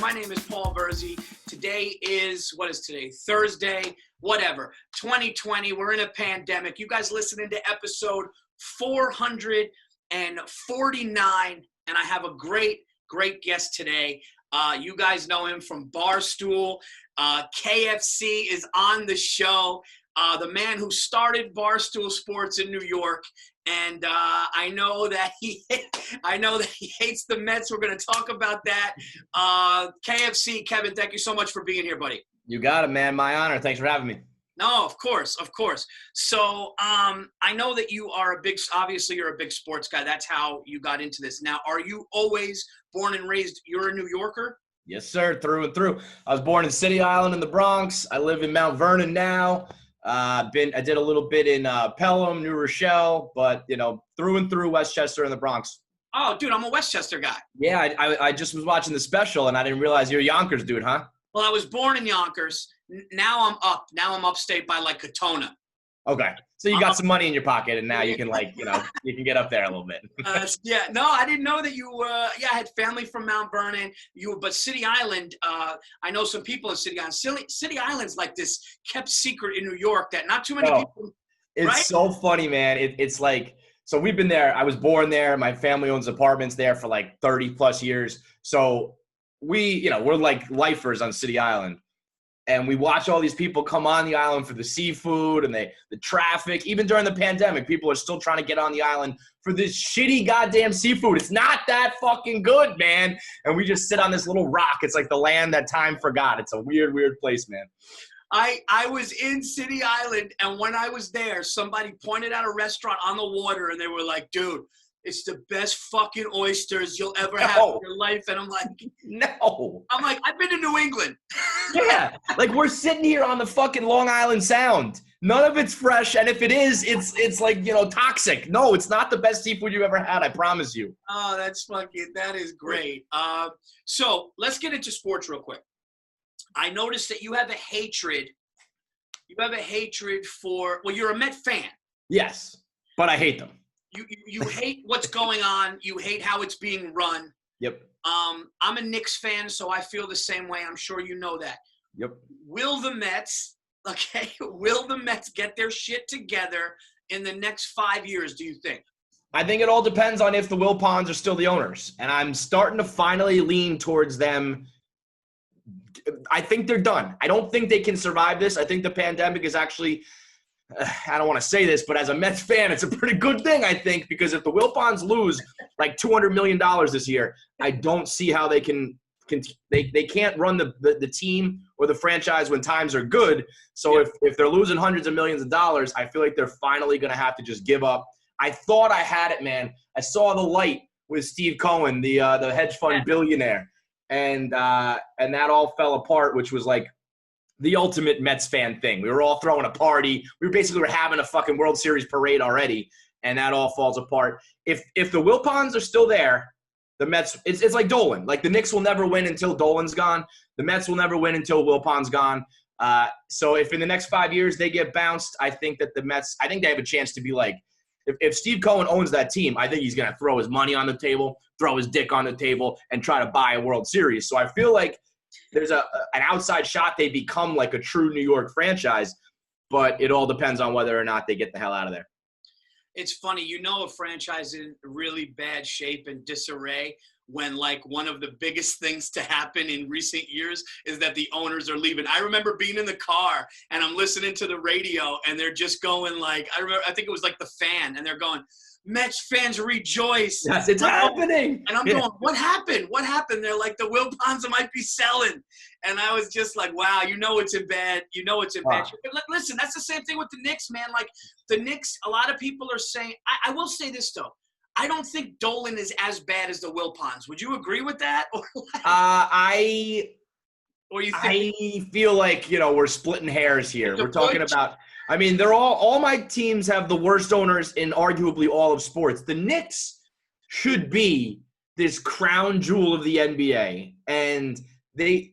My name is Paul Virzi. Today is, what is today? Thursday, whatever. 2020, we're in a pandemic. You guys listening to episode 449, and I have a great guest today. You guys know him from Barstool. KFC is on the show. The man who started Barstool Sports in New York. And I know that he hates the Mets. We're going to talk about that. KFC, Kevin, thank you so much for being here, buddy. You got it, man. My honor. Thanks for having me. No, of course. So I know that you are obviously you're a big sports guy. That's how you got into this. Now, are you always born and raised, you're a New Yorker? Yes, sir. Through and through. I was born in City Island in the Bronx. I live in Mount Vernon now. I did a little bit in Pelham, New Rochelle, but, through and through Westchester and the Bronx. Oh, dude, I'm a Westchester guy. Yeah, I just was watching the special, and I didn't realize you're a Yonkers dude, huh? Well, I was born in Yonkers. Now I'm up. Now I'm upstate by, like, Katona. Okay. So you got some money in your pocket, and now you can, you can get up there a little bit. Yeah. No, I didn't know that you I had family from Mount Vernon. But City Island, I know some people in City Island. City Island's like this kept secret in New York that not too many people. It's right? So funny, man. It's like, so we've been there. I was born there. My family owns apartments there for like 30 plus years. So we're like lifers on City Island. And we watch all these people come on the island for the seafood and the traffic. Even during the pandemic, people are still trying to get on the island for this shitty goddamn seafood. It's not that fucking good, man. And we just sit on this little rock. It's like the land that time forgot. It's a weird place, man. I was in City Island, and when I was there, somebody pointed out a restaurant on the water, and they were like, dude, it's the best fucking oysters you'll ever have in your life. And I'm like, no. I'm like, I've been to New England. Yeah. Like, we're sitting here on the fucking Long Island Sound. None of it's fresh. And if it is, it's like, toxic. No, it's not the best seafood you've ever had. I promise you. Oh, that is great. So let's get into sports real quick. I noticed that you have a hatred. For, well, you're a Met fan. Yes, but I hate them. You hate what's going on. You hate how it's being run. Yep. I'm a Knicks fan, so I feel the same way. I'm sure you know that. Yep. Will the Mets get their shit together in the next 5 years, do you think? I think it all depends on if the Wilpons are still the owners. And I'm starting to finally lean towards them. I think they're done. I don't think they can survive this. I think the pandemic is actually – I don't want to say this, but as a Mets fan, it's a pretty good thing, I think, because if the Wilpons lose like $200 million this year, I don't see how they can they can't run the team or the franchise when times are good. So if they're losing hundreds of millions of dollars, I feel like they're finally going to have to just give up. I thought I had it, man. I saw the light with Steve Cohen, the hedge fund billionaire, and that all fell apart, which was like the ultimate Mets fan thing. We were all throwing a party. We were having a fucking World Series parade already, and that all falls apart. If the Wilpons are still there, the Mets, it's like Dolan. Like, the Knicks will never win until Dolan's gone. The Mets will never win until Wilpon's gone. So if in the next 5 years they get bounced, I think that the Mets, I think they have a chance to be like, if Steve Cohen owns that team, I think he's going to throw his money on the table, throw his dick on the table, and try to buy a World Series. So I feel like there's an outside shot they become like a true New York franchise, but it all depends on whether or not they get the hell out of there. It's funny, a franchise in really bad shape and disarray when, like, one of the biggest things to happen in recent years is that the owners are leaving. I remember being in the car and I'm listening to the radio and they're just going like, I think it was like The Fan, and they're going, Mets fans rejoice. Yes, it's happening. And I'm going, what happened? What happened? They're like, the Wilpons might be selling. And I was just like, wow, it's in bad. Bad shape. But listen, that's the same thing with the Knicks, man. Like, the Knicks, a lot of people are saying, I will say this, though. I don't think Dolan is as bad as the Wilpons. Would you agree with that? I feel like, we're splitting hairs here. We're talking about – I mean, they're all my teams have the worst owners in arguably all of sports. The Knicks should be this crown jewel of the NBA. And the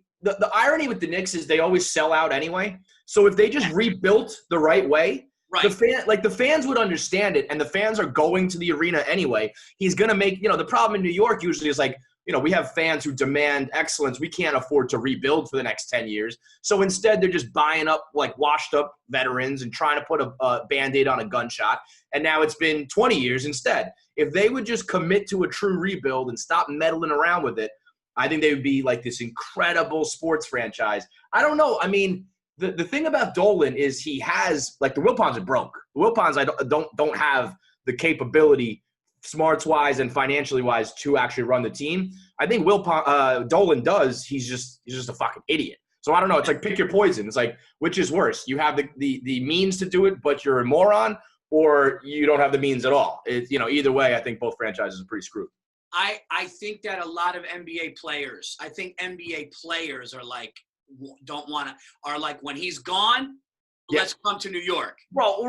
irony with the Knicks is they always sell out anyway. So if they just rebuilt the right way, right, the fans would understand it, and the fans are going to the arena anyway. He's going to make, the problem in New York usually is like, we have fans who demand excellence. We can't afford to rebuild for the next 10 years. So instead, they're just buying up like washed up veterans and trying to put a Band-Aid on a gunshot. And now it's been 20 years instead. If they would just commit to a true rebuild and stop meddling around with it, I think they would be like this incredible sports franchise. I don't know. I mean, the thing about Dolan is he has, like, the Wilpons are broke. The Wilpons don't have the capability, smarts-wise and financially-wise, to actually run the team. I think Dolan does. He's just a fucking idiot. So I don't know. It's like pick your poison. It's like, which is worse? You have the means to do it, but you're a moron, or you don't have the means at all. Either way, I think both franchises are pretty screwed. I think that a lot of NBA players are like, when he's gone, let's come to New York. Bro,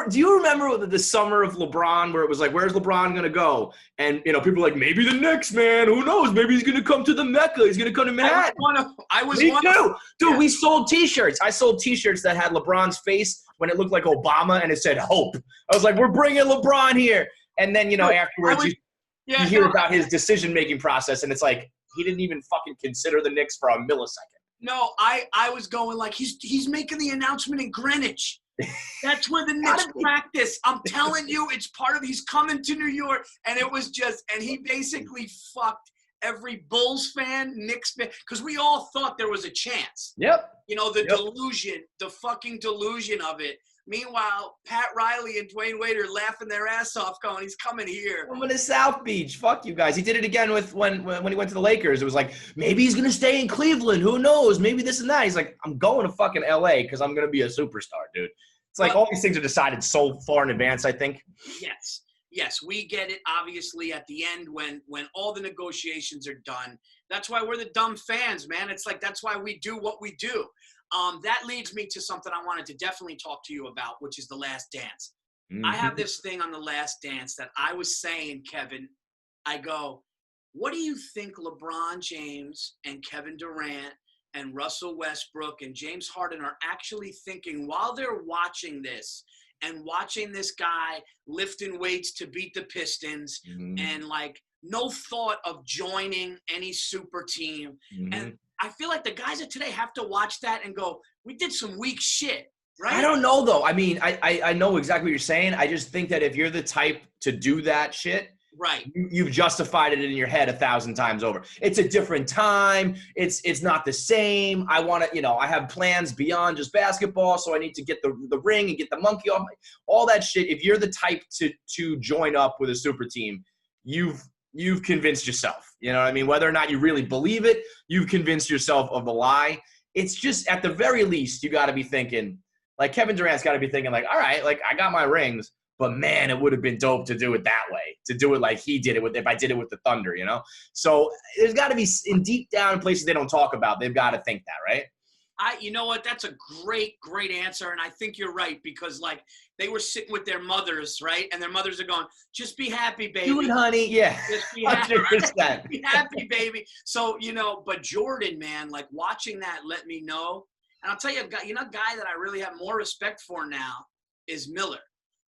do you remember the summer of LeBron where it was like, where's LeBron going to go? And, people were like, maybe the Knicks, man. Who knows? Maybe he's going to come to the Mecca. He's going to come to Manhattan. Me too. Dude, yeah. We sold T-shirts. I sold T-shirts that had LeBron's face when it looked like Obama and it said hope. I was like, we're bringing LeBron here. And then, afterwards, you hear about his decision-making process, and it's like he didn't even fucking consider the Knicks for a millisecond. No, I was going like he's making the announcement in Greenwich. That's where the Knicks practice. I'm telling you, it's part of he's coming to New York. And it was and he basically fucked every Bulls fan, Knicks fan, because we all thought there was a chance. Yep. Delusion, the fucking delusion of it. Meanwhile, Pat Riley and Dwayne Wade are laughing their ass off going, he's coming here. I'm going to South Beach. Fuck you guys. He did it again with when he went to the Lakers. It was like, maybe he's going to stay in Cleveland. Who knows? Maybe this and that. He's like, I'm going to fucking L.A. because I'm going to be a superstar, dude. It's like all these things are decided so far in advance, I think. Yes, we get it, obviously, at the end when all the negotiations are done. That's why we're the dumb fans, man. It's like that's why we do what we do. That leads me to something I wanted to definitely talk to you about, which is The Last Dance. Mm-hmm. I have this thing on The Last Dance that I was saying, Kevin. I go, what do you think LeBron James and Kevin Durant and Russell Westbrook and James Harden are actually thinking while they're watching this and watching this guy lifting weights to beat the Pistons and, like, no thought of joining any super team. Mm-hmm. And I feel like the guys of today have to watch that and go, we did some weak shit, right? I don't know, though. I mean, I know exactly what you're saying. I just think that if you're the type to do that shit, right, you've justified it in your head 1,000 times over. It's a different time. It's not the same. I want to, I have plans beyond just basketball, so I need to get the ring and get the monkey off. All that shit. If you're the type to join up with a super team, you've convinced yourself. You know what I mean? Whether or not you really believe it, you've convinced yourself of the lie. It's just, at the very least, you got to be thinking, like, Kevin Durant's got to be thinking, like, all right, like, I got my rings, but man, it would have been dope to do it that way, to do it like he did it if I did it with the Thunder, So there's got to be, in deep down places they don't talk about, they've got to think that, right? You know what? That's a great answer. And I think you're right because, like, they were sitting with their mothers, right? And their mothers are going, just be happy, baby. Do it, honey. Yeah. Just be happy. 100%. Be happy, baby. So, but Jordan, man, like, watching that let me know. And I'll tell you, a guy that I really have more respect for now is Miller.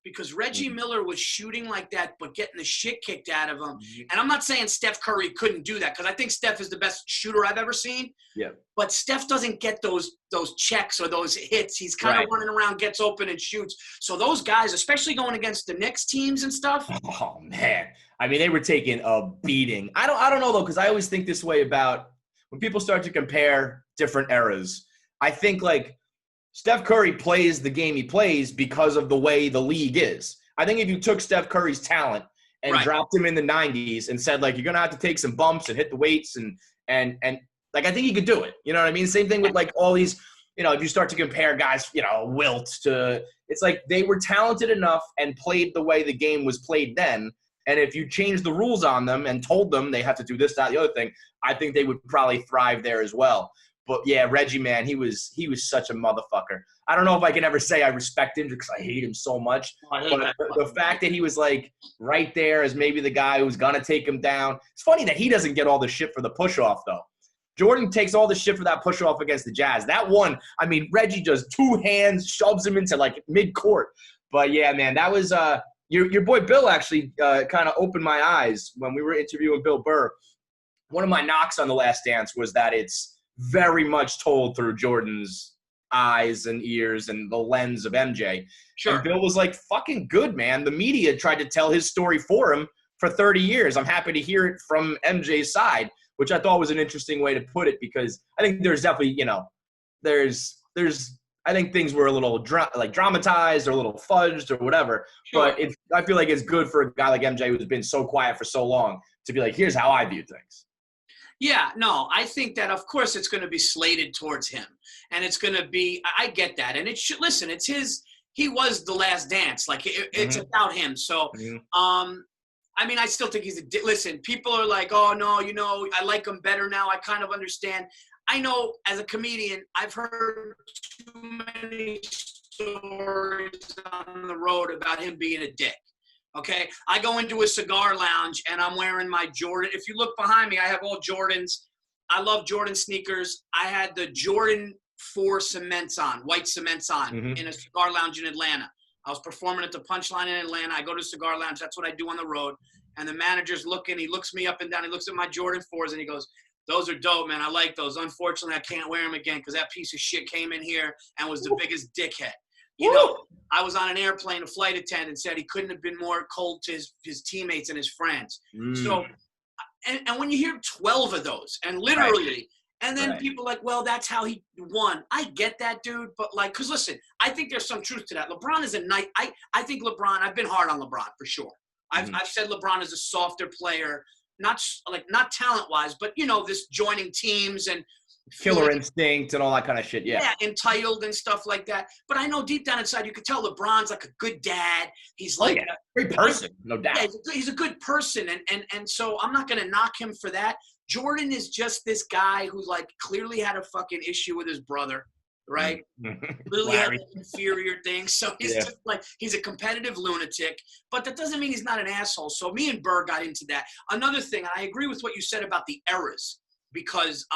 Because Reggie Miller was shooting like that, but getting the shit kicked out of him. And I'm not saying Steph Curry couldn't do that, because I think Steph is the best shooter I've ever seen. Yeah. But Steph doesn't get those checks or those hits. He's kind of running around, gets open and shoots. So those guys, especially going against the Knicks teams and stuff. Oh man, I mean, they were taking a beating. I don't know though, because I always think this way about when people start to compare different eras. I think like Steph Curry plays the game he plays because of the way the league is. I think if you took Steph Curry's talent and dropped him in the 90s and said, like, you're going to have to take some bumps and hit the weights and like, I think he could do it. You know what I mean? Same thing with, like, all these, if you start to compare guys, Wilt to – it's like they were talented enough and played the way the game was played then. And if you changed the rules on them and told them they have to do this, that, the other thing, I think they would probably thrive there as well. But yeah, Reggie, man, he was such a motherfucker. I don't know if I can ever say I respect him because I hate him so much. But the fact that he was like right there as maybe the guy who's gonna take him down. It's funny that he doesn't get all the shit for the push off though. Jordan takes all the shit for that push off against the Jazz. That one, I mean, Reggie just 2 hands, shoves him into like mid court. But yeah, man, that was your boy Bill actually kind of opened my eyes when we were interviewing Bill Burr. one of my knocks on The Last Dance was that it's very much told through Jordan's eyes and ears and the lens of MJ. Sure. And Bill was like, fucking good, man. The media tried to tell his story for him for 30 years. I'm happy to hear it from MJ's side, which I thought was an interesting way to put it, because I think there's definitely, I think things were a little dramatized or a little fudged or whatever. Sure. But I feel like it's good for a guy like MJ who's been so quiet for so long to be like, here's how I view things. Yeah, no, I think that, of course, it's going to be slated towards him. And it's going to be – I get that. And it should – listen, it's his – he was The Last Dance. Like, it's about him. So, I mean, I still think he's – listen, people are like, oh, no, I like him better now. I kind of understand. I know as a comedian, I've heard too many stories on the road about him being a dick. Okay, I go into a cigar lounge and I'm wearing my Jordan. If you look behind me, I have all Jordans. I love Jordan sneakers. I had the Jordan 4 cements on, white cements on, in a cigar lounge in Atlanta. I was performing at the Punchline in Atlanta. I go to a cigar lounge. That's what I do on the road. And the manager's looking. He looks me up and down. He looks at my Jordan 4s and he goes, "Those are dope, man. I like those. Unfortunately, I can't wear them again because that piece of shit came in here and was the biggest dickhead." I was on an airplane, a flight attendant said he couldn't have been more cold to his teammates and his friends. So, and when you hear 12 of those, and literally, and then people like, well, that's how he won. I get that, dude. But like, because listen, I think there's some truth to that. LeBron is a night. I think LeBron, I've been hard on LeBron for sure. I've said LeBron is a softer player, not talent-wise, but, this joining teams and killer instinct and all that kind of shit. Yeah, entitled and stuff like that. But I know deep down inside, you could tell LeBron's like a good dad. He's like a great person, no doubt. Yeah, he's a good person, and so I'm not going to knock him for that. Jordan is just this guy who like clearly had a fucking issue with his brother, right? Clearly had an inferior thing. So he's just like, he's a competitive lunatic, but that doesn't mean he's not an asshole. So me and Burr got into that. Another thing, and I agree with what you said about the eras, because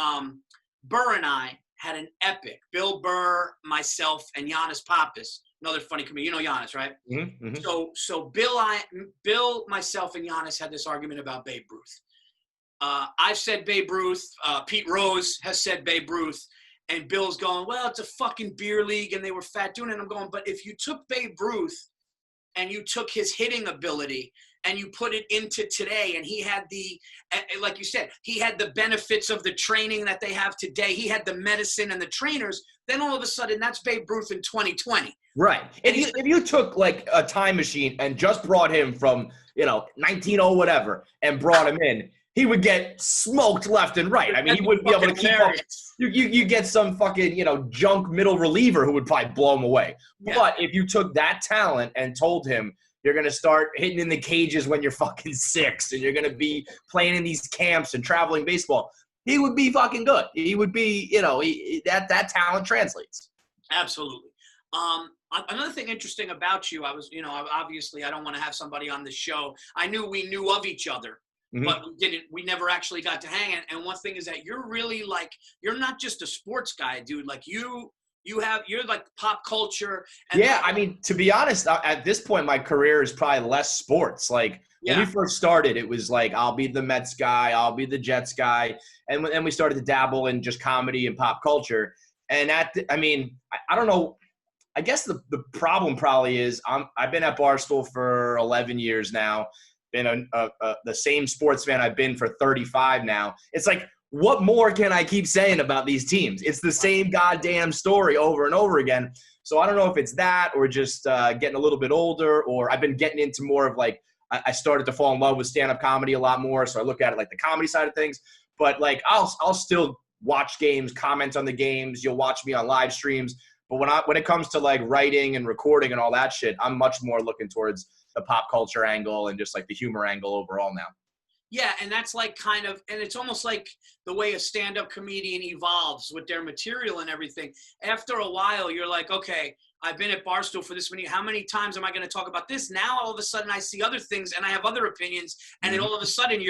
Burr and I had an epic. Bill Burr, myself, and Giannis Pappas, another funny comedian. You know Giannis, right? So Bill, myself, and Giannis had this argument about Babe Ruth. I've said Babe Ruth. Pete Rose has said Babe Ruth. And Bill's going, well, it's a fucking beer league, and they were fat doing it. And I'm going, but if you took Babe Ruth and you took his hitting ability and you put it into today, and he had like you said, he had the benefits of the training that they have today. He had the medicine and the trainers. Then all of a sudden, that's Babe Ruth in 2020. Right. If you took like a time machine and just brought him from, 1900 whatever and brought him in, he would get smoked left and right. I mean, he wouldn't be able to keep up. You get some fucking, junk middle reliever who would probably blow him away. Yeah. But if you took that talent and told him, you're going to start hitting in the cages when you're fucking 6, and you're going to be playing in these camps and traveling baseball, he would be fucking good. He would be, that talent translates. Absolutely. Another thing interesting about you, I was, obviously I don't want to have somebody on the show. I knew we knew of each other. But we never actually got to hang it. And one thing is that you're really like, you're not just a sports guy, dude. Like you're like pop culture. And I mean, to be honest, at this point, my career is probably less sports. Like when we first started, it was like, I'll be the Mets guy, I'll be the Jets guy. And then we started to dabble in just comedy and pop culture. And I don't know. I guess the problem probably is I've been at Barstool for 11 years now. Been the same sports fan I've been for 35 now. It's like, what more can I keep saying about these teams? It's the same goddamn story over and over again. So I don't know if it's that or just getting a little bit older, or I've been getting into more of like, I started to fall in love with stand-up comedy a lot more. So I look at it like the comedy side of things. But like, I'll still watch games, comment on the games. You'll watch me on live streams. But when it comes to like writing and recording and all that shit, I'm much more looking towards the pop culture angle and just like the humor angle overall now. Yeah, and that's like kind of, and it's almost like the way a stand-up comedian evolves with their material and everything. After a while, you're like, okay, I've been at Barstool for this many, how many times am I going to talk about this? Now, all of a sudden, I see other things and I have other opinions, and then all of a sudden,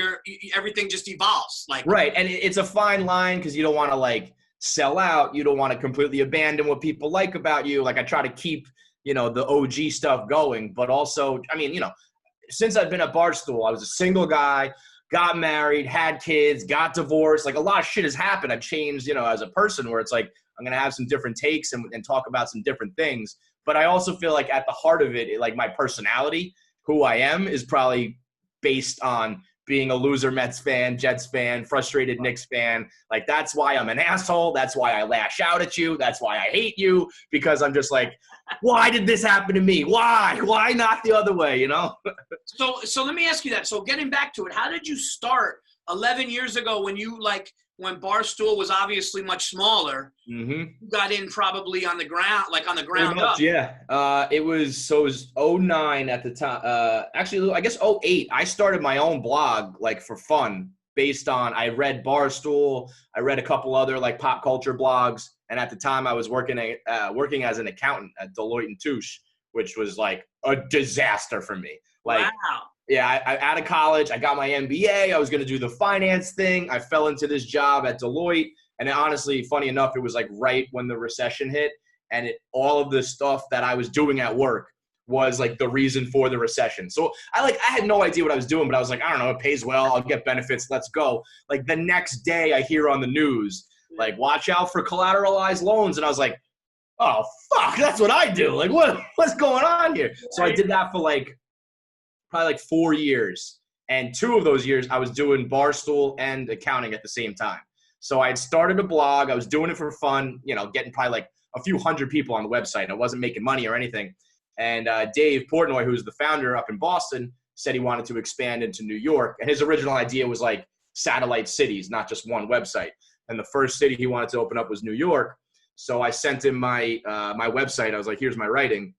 everything just evolves. Like right, and it's a fine line because you don't want to like sell out. You don't want to completely abandon what people like about you. Like I try to keep the OG stuff going, but also, I mean, since I've been at Barstool, I was a single guy, got married, had kids, got divorced. Like a lot of shit has happened. I've changed, as a person where it's like I'm going to have some different takes and talk about some different things. But I also feel like at the heart of it, like my personality, who I am, is probably based on being a loser Mets fan, Jets fan, frustrated Knicks fan. Like, that's why I'm an asshole. That's why I lash out at you. That's why I hate you, because I'm just like, why did this happen to me? Why? Why not the other way, So let me ask you that. So getting back to it, how did you start 11 years ago when Barstool was obviously much smaller? Mm-hmm. You got in probably on the ground up. Yeah. It was 09 at the time. Actually, I guess 08. I started my own blog, like, for fun, based on, I read Barstool. I read a couple other, like, pop culture blogs. And at the time, I was working as an accountant at Deloitte & Touche, which was, like, a disaster for me. Like, wow. Yeah, I out of college, I got my MBA. I was going to do the finance thing. I fell into this job at Deloitte. And honestly, funny enough, it was like right when the recession hit. And all of the stuff that I was doing at work was like the reason for the recession. So I had no idea what I was doing, but I was like, I don't know, it pays well. I'll get benefits. Let's go. Like the next day I hear on the news, like, watch out for collateralized loans. And I was like, oh, fuck, that's what I do. Like, what's going on here? So I did that for probably 4 years. And 2 of those years I was doing Barstool and accounting at the same time. So I had started a blog. I was doing it for fun, getting probably like a few hundred people on the website. I wasn't making money or anything. And Dave Portnoy, who's the founder up in Boston, said he wanted to expand into New York. And his original idea was like satellite cities, not just one website. And the first city he wanted to open up was New York. So I sent him my website. I was like, here's my writing.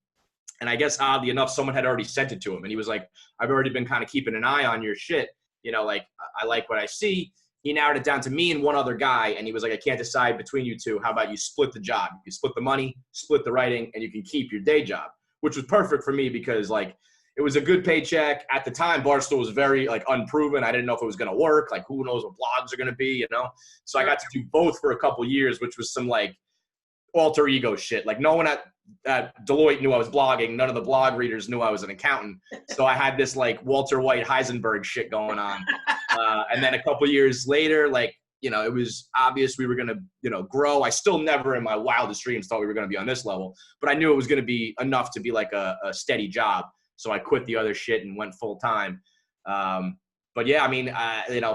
And I guess oddly enough, someone had already sent it to him. And he was like, I've already been kind of keeping an eye on your shit. Like, I like what I see. He narrowed it down to me and one other guy. And he was like, I can't decide between you two. How about you split the job? You split the money, split the writing, and you can keep your day job, which was perfect for me because, like, it was a good paycheck. At the time, Barstool was very, like, unproven. I didn't know if it was going to work. Like, who knows what blogs are going to be, So I got to do both for a couple years, which was some, like, alter ego shit. Like, no one at Deloitte knew I was blogging. None of the blog readers knew I was an accountant. So I had this like Walter White Heisenberg shit going on. And then a couple years later, like, it was obvious we were going to, grow. I still never in my wildest dreams thought we were going to be on this level, but I knew it was going to be enough to be like a steady job. So I quit the other shit and went full time. But yeah, I mean,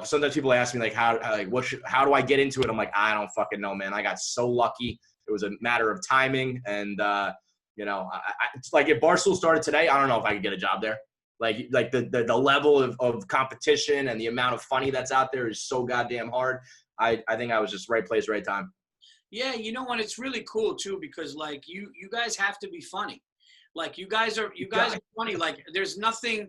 sometimes people ask me like, how do I get into it? I'm like, I don't fucking know, man. I got so lucky. It was a matter of timing. And, it's like if Barstool started today, I don't know if I could get a job there. Like the level of competition and the amount of funny that's out there is so goddamn hard. I think I was just right place, right time. Yeah, what? It's really cool too because like you guys have to be funny. Like you guys are funny. Like there's nothing,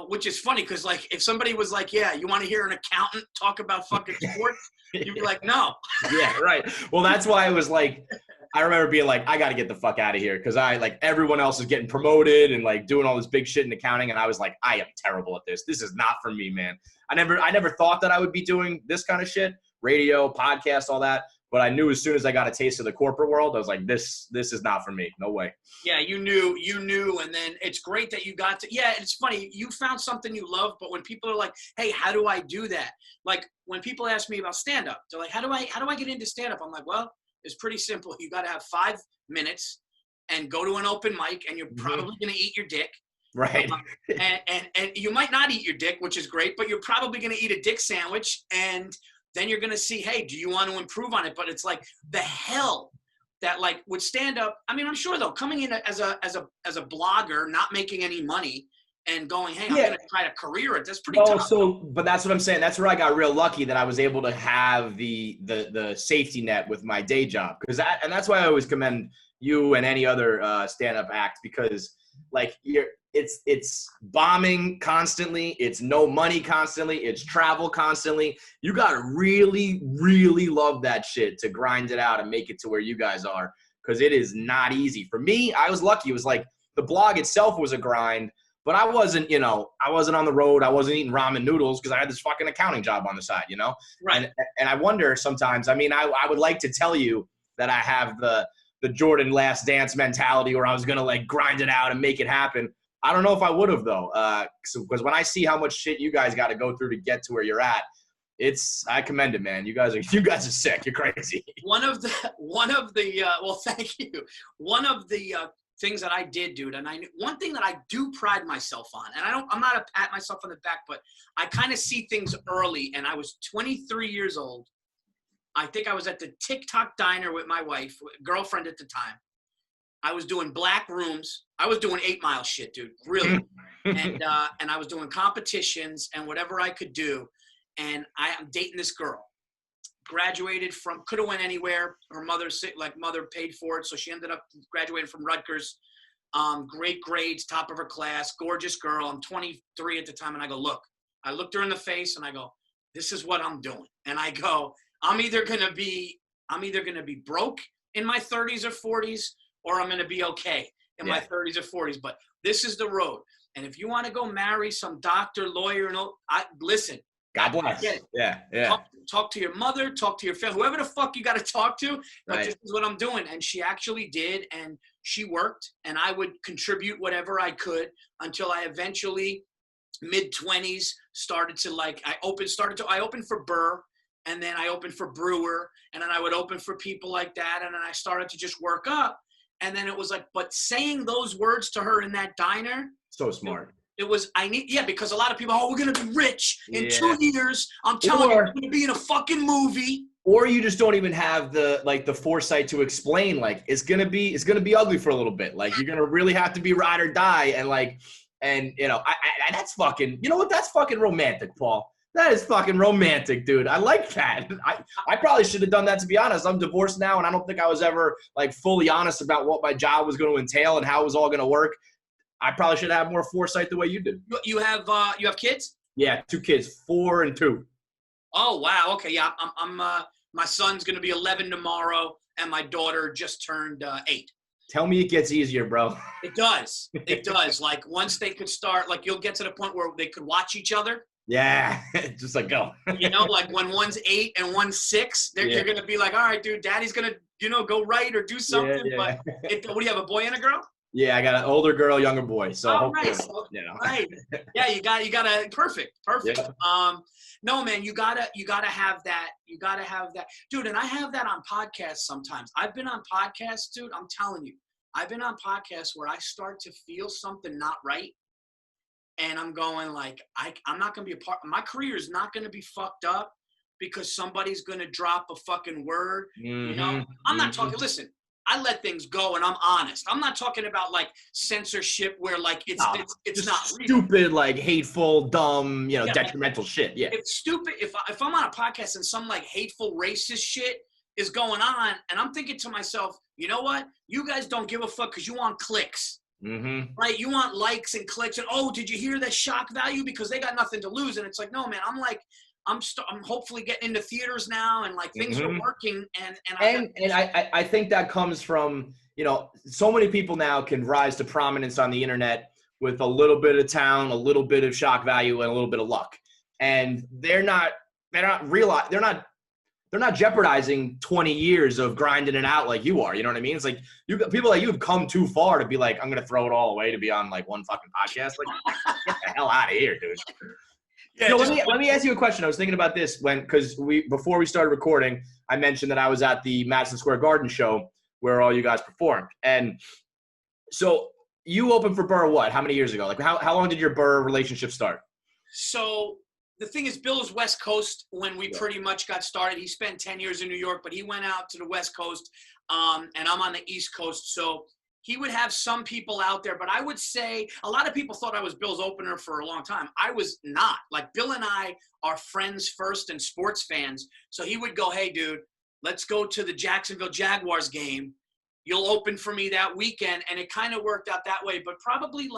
which is funny because like if somebody was like, yeah, you want to hear an accountant talk about fucking sports, you'd be like, no. Yeah, right. Well, that's why I was like, I remember being like, I got to get the fuck out of here because everyone else is getting promoted and like doing all this big shit in accounting, and I was like, I am terrible at this. This is not for me, man. I never thought that I would be doing this kind of shit, radio, podcast, all that. But I knew as soon as I got a taste of the corporate world, I was like, this is not for me. No way. Yeah, you knew. And then it's great that you got to, yeah, it's funny. You found something you love, but when people are like, hey, how do I do that? Like when people ask me about stand-up, they're like, how do I get into stand-up? I'm like, well, it's pretty simple. You got to have 5 minutes and go to an open mic and you're probably going to eat your dick. Right. And you might not eat your dick, which is great, but you're probably going to eat a dick sandwich and then you're going to see, hey, do you want to improve on it? But it's like the hell that like with stand up. I mean, I'm sure though, coming in as a blogger, not making any money and going, hey, I'm going to try to career it. That's pretty tough. But that's what I'm saying. That's where I got real lucky that I was able to have the safety net with my day job. And that's why I always commend you and any other stand-up act because like it's bombing constantly. It's no money constantly. It's travel constantly. You got to really, really love that shit to grind it out and make it to where you guys are because it is not easy. For me, I was lucky. It was like the blog itself was a grind, but I wasn't on the road. I wasn't eating ramen noodles because I had this fucking accounting job on the side, Right. And I wonder sometimes, I mean, I would like to tell you that I have the Jordan Last Dance mentality where I was going to like grind it out and make it happen. I don't know if I would have though, because when I see how much shit you guys got to go through to get to where you're at, I commend it, man. You guys are sick. You're crazy. One of the well, thank you. One of the things that I did, dude, and one thing that I do pride myself on, and I'm not a pat myself on the back, but I kind of see things early. And I was 23 years old. I think I was at the TikTok diner with my wife, girlfriend at the time. I was doing black rooms. I was doing 8 Mile shit, dude, really. and I was doing competitions and whatever I could do. And I'm dating this girl. Graduated from, could have went anywhere. Her mother paid for it, so she ended up graduating from Rutgers. Great grades, top of her class, gorgeous girl. I'm 23 at the time, and I go, look. I looked her in the face, and I go, this is what I'm doing. And I go, I'm either gonna be broke in my 30s or 40s, or I'm gonna be okay in my 30s or 40s. But this is the road. And if you want to go marry some doctor, lawyer, listen. God bless. Yeah. Talk to your mother, talk to your family, whoever the fuck you got to talk to. But This is what I'm doing. And she actually did. And she worked. And I would contribute whatever I could until I eventually, mid-20s, started to I opened for Burr. And then I opened for Brewer. And then I would open for people like that. And then I started to just work up. And then it was but saying those words to her in that diner. So smart. It was, because a lot of people, we're going to be rich in 2 years. I'm telling you, we're going to be in a fucking movie. Or you just don't even have the foresight to explain, it's going to be ugly for a little bit. You're going to really have to be ride or die. And that's fucking, you know what? That's fucking romantic, Paul. That is fucking romantic, dude. I like that. I probably should have done that, to be honest. I'm divorced now, and I don't think I was ever fully honest about what my job was going to entail and how it was all going to work. I probably should have more foresight the way you did. You have kids? Yeah, 2 kids, 4 and 2. Oh wow, okay, yeah. I'm my son's gonna be 11 tomorrow, and my daughter just turned 8. Tell me it gets easier, bro. It does. It does. Once they could start, you'll get to the point where they could watch each other. Yeah, just go. When one's 8 and one's 6, you're gonna be all right, dude, daddy's gonna go right or do something. Yeah. But what do you have, a boy and a girl? Yeah, I got an older girl, younger boy. So nice. Right. Yeah, you got a perfect. Yeah. No, man, you gotta have that. You gotta have that, dude. And I have that on podcasts sometimes. I've been on podcasts, dude. I'm telling you, I've been on podcasts where I start to feel something not right, and I'm going I'm not gonna be a part. My career is not gonna be fucked up because somebody's gonna drop a fucking word. Mm-hmm. I'm not talking. Listen. I let things go and I'm honest. I'm not talking about censorship where it's not stupid, hateful, dumb, detrimental shit. Yeah. It's stupid. If I'm on a podcast and some hateful racist shit is going on and I'm thinking to myself, you know what? You guys don't give a fuck because you want clicks. Mm-hmm. Right? You want likes and clicks and did you hear that shock value? Because they got nothing to lose. And it's no, man, I'm hopefully getting into theaters now and things are working and I think that comes from, so many people now can rise to prominence on the internet with a little bit of talent, a little bit of shock value, and a little bit of luck. And they're not jeopardizing 20 years of grinding it out like you are. You know what I mean? It's people like you have come too far to be I'm going to throw it all away to be on one fucking podcast. Get the hell out of here, dude. Yeah, so let me ask you a question. I was thinking about this because before we started recording, I mentioned that I was at the Madison Square Garden show where all you guys performed. And so you opened for Burr how many years ago? How long did your Burr relationship start? So the thing is, Bill is West Coast when we pretty much got started. He spent 10 years in New York, but he went out to the West Coast, and I'm on the East Coast. So he would have some people out there, but I would say a lot of people thought I was Bill's opener for a long time. I was not. Bill and I are friends first and sports fans. So he would go, hey, dude, let's go to the Jacksonville Jaguars game. You'll open for me that weekend. And it kind of worked out that way. But probably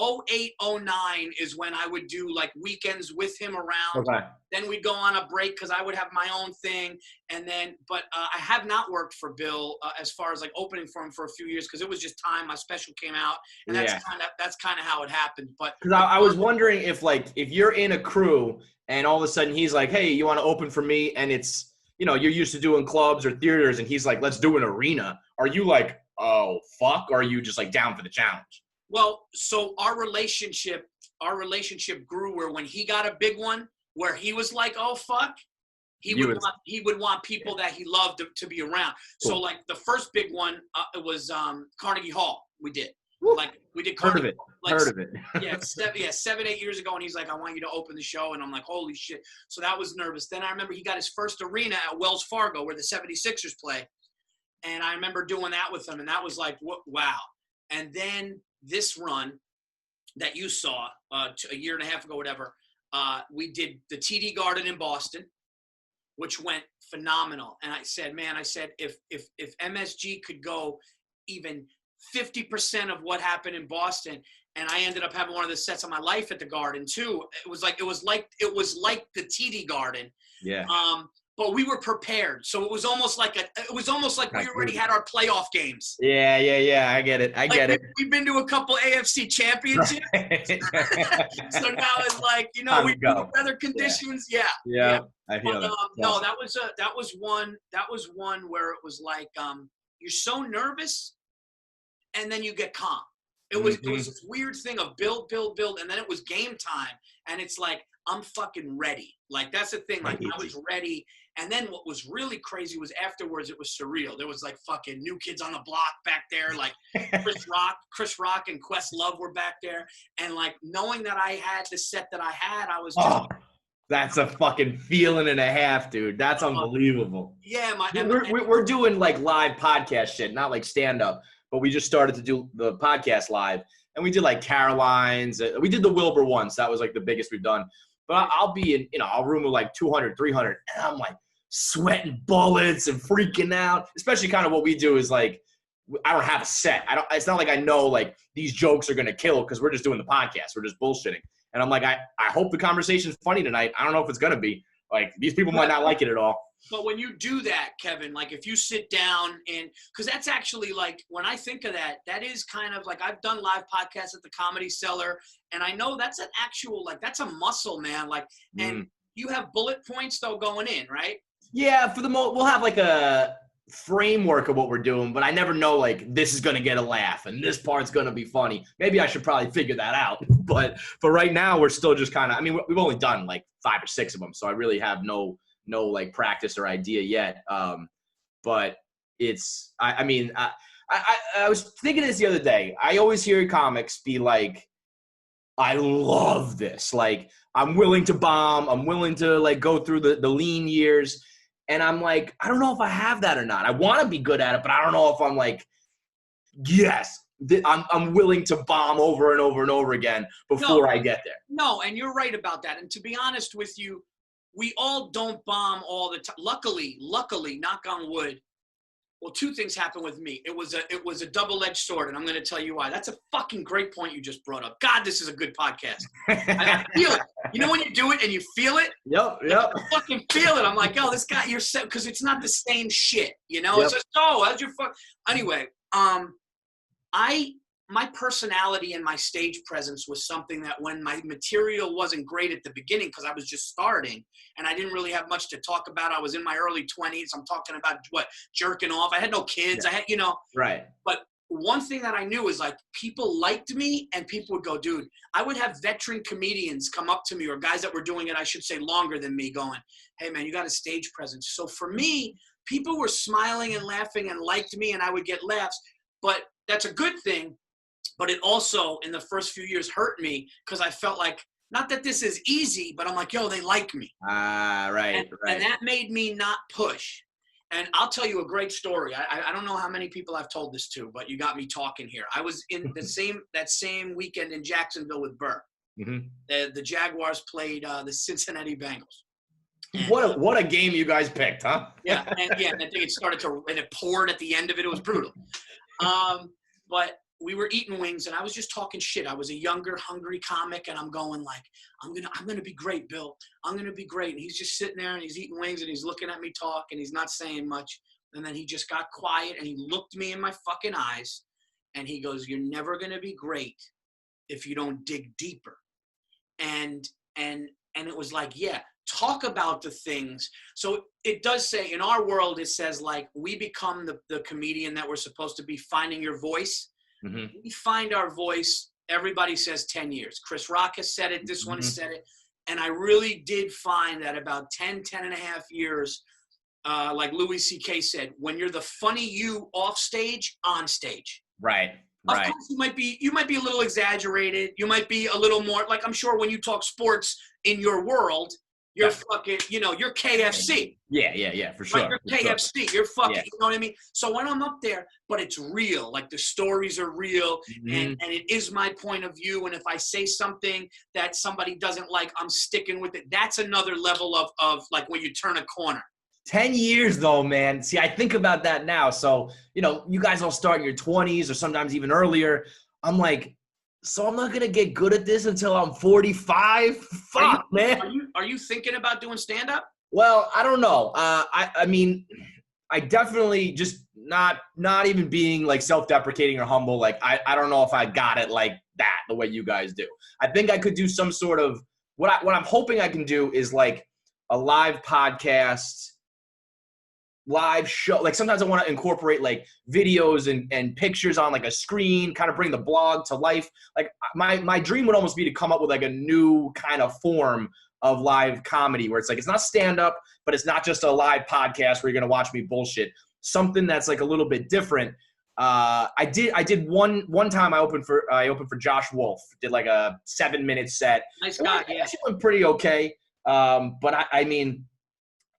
08, 09 is when I would do weekends with him around. Okay. Then we'd go on a break because I would have my own thing. And then, but I have not worked for Bill as far as opening for him for a few years because it was just time. My special came out, and that's kind of how it happened. But because I was wondering if you're in a crew and all of a sudden he's like, hey, you want to open for me? And it's you're used to doing clubs or theaters, and he's like, let's do an arena. Are you oh fuck? Or are you just down for the challenge? Well, so our relationship grew where when he got a big one, where he was like, "Oh fuck," he would want people that he loved to be around. Cool. So like the first big one, it was Carnegie Hall. We did. Woo. Like we did Carnegie. Heard of it. Yeah, 7-8 years ago, and he's like, "I want you to open the show," and I'm like, "Holy shit!" So that was nervous. Then I remember he got his first arena at Wells Fargo, where the 76ers play, and I remember doing that with him, and that was like, wow. And then this run that you saw a year and a half ago, whatever, we did the TD Garden in Boston, which went phenomenal. And I said, man, if MSG could go even 50% of what happened in Boston, and I ended up having one of the sets of my life at the Garden too. It was like the TD Garden. Yeah. But we were prepared, so it was almost like we already had our playoff games. Yeah. I get it. We've been to a couple AFC championships, so now it's like we do weather conditions. Yeah. I feel that. No, that was one where it was like you're so nervous, and then you get calm. It was this weird thing of build, and then it was game time, and it's like I'm fucking ready. Like that's the thing. Like I was ready. And then what was really crazy was afterwards it was surreal. There was like fucking New Kids on the Block back there, like Chris Rock and Questlove were back there, and like knowing that I had the set that I had, I was just that's a fucking feeling and a half, dude. That's unbelievable. Yeah, we're doing like live podcast shit, not like stand up, but we just started to do the podcast live, and we did like Caroline's. We did the Wilbur once. That was like the biggest we've done. But I'll be in, a room with like 200, 300, and I'm like sweating bullets and freaking out. Especially kind of what we do is like, I don't have a set. It's not like I know like these jokes are going to kill because we're just doing the podcast. We're just bullshitting. And I'm like, I hope the conversation's funny tonight. I don't know if it's going to be. Like, these people might not like it at all. But when you do that, Kevin, like if you sit down and – because that's actually like when I think of that, that is kind of like I've done live podcasts at the Comedy Cellar, and I know that's an actual – like that's a muscle, man. Like and you have bullet points, though, going in, right? Yeah, for the most – we'll have like a framework of what we're doing, but I never know like this is going to get a laugh and this part's going to be funny. Maybe I should probably figure that out. But for right now, we're still just kind of – I mean, we've only done like 5 or 6 of them, so I really have no like practice or idea yet. But it's, I mean, I was thinking this the other day. I always hear comics be like, I love this. Like, I'm willing to bomb. I'm willing to like go through the lean years. And I'm like, I don't know if I have that or not. I want to be good at it, but I don't know if I'm like, yes, I'm willing to bomb over and over and over again before I get there. No, and you're right about that. And to be honest with you, we all don't bomb all the time. Luckily, knock on wood. Well, 2 things happened with me. It was a double-edged sword, and I'm going to tell you why. That's a fucking great point you just brought up. God, this is a good podcast. I feel it. You know when you do it and you feel it? Yep. I fucking feel it. I'm like, oh, this guy, you're set, because it's not the same shit, you know? Yep. It's just, how's your fuck? Anyway, my personality and my stage presence was something that when my material wasn't great at the beginning because I was just starting and I didn't really have much to talk about. I was in my early 20s. I'm talking about jerking off. I had no kids. Yeah. I had, Right. But one thing that I knew is like people liked me and people would go, dude, I would have veteran comedians come up to me or guys that were doing it, I should say longer than me going, hey man, you got a stage presence. So for me, people were smiling and laughing and liked me and I would get laughs, but that's a good thing. But it also, in the first few years, hurt me because I felt like, not that this is easy, but I'm like, yo, they like me. Right. And that made me not push. And I'll tell you a great story. I don't know how many people I've told this to, but you got me talking here. I was in that same weekend in Jacksonville with Burr. Mm-hmm. The Jaguars played the Cincinnati Bengals. And what a game you guys picked, huh? And I think it started and it poured at the end of it. It was brutal. But we were eating wings, and I was just talking shit. I was a younger, hungry comic, and I'm going like, I'm gonna be great, Bill. I'm gonna be great. And he's just sitting there, and he's eating wings, and he's looking at me talk, and he's not saying much. And then he just got quiet, and he looked me in my fucking eyes, and he goes, "You're never gonna be great if you don't dig deeper." And it was like, yeah, talk about the things. So it does say in our world, it says like we become the comedian that we're supposed to be, finding your voice. We find our voice. Everybody says 10 years. Chris Rock has said it. This one has said it. And I really did find that about 10 and a half years, like Louis C.K. said, when you're the funny you off stage, on stage. Right. Of course, you might be a little exaggerated. You might be a little more, like, I'm sure when you talk sports in your world, you're fucking, you're KFC. Yeah, for sure. Like, you're KFC. Sure. You're fucking, you know what I mean? So when I'm up there, but it's real. Like, the stories are real, and it is my point of view. And if I say something that somebody doesn't like, I'm sticking with it. That's another level of like, when you turn a corner. 10 years, though, man. See, I think about that now. So, you guys all start in your 20s or sometimes even earlier. I'm like, so I'm not going to get good at this until I'm 45? Fuck, man. Are you thinking about doing stand-up? Well, I don't know. I mean, I definitely just not even being, like, self-deprecating or humble. Like, I don't know if I got it like that, the way you guys do. I think I could do some sort of – what I'm hoping I can do is, like, a live podcast – live show. Like, sometimes I want to incorporate like videos and pictures on like a screen, kind of bring the blog to life. Like, my dream would almost be to come up with like a new kind of form of live comedy where it's like, it's not stand up, but it's not just a live podcast where you're going to watch me bullshit. Something that's like a little bit different. I did one time I opened for Josh Wolf, did like a 7-minute set. Nice guy. Yeah. It went pretty okay. But I mean,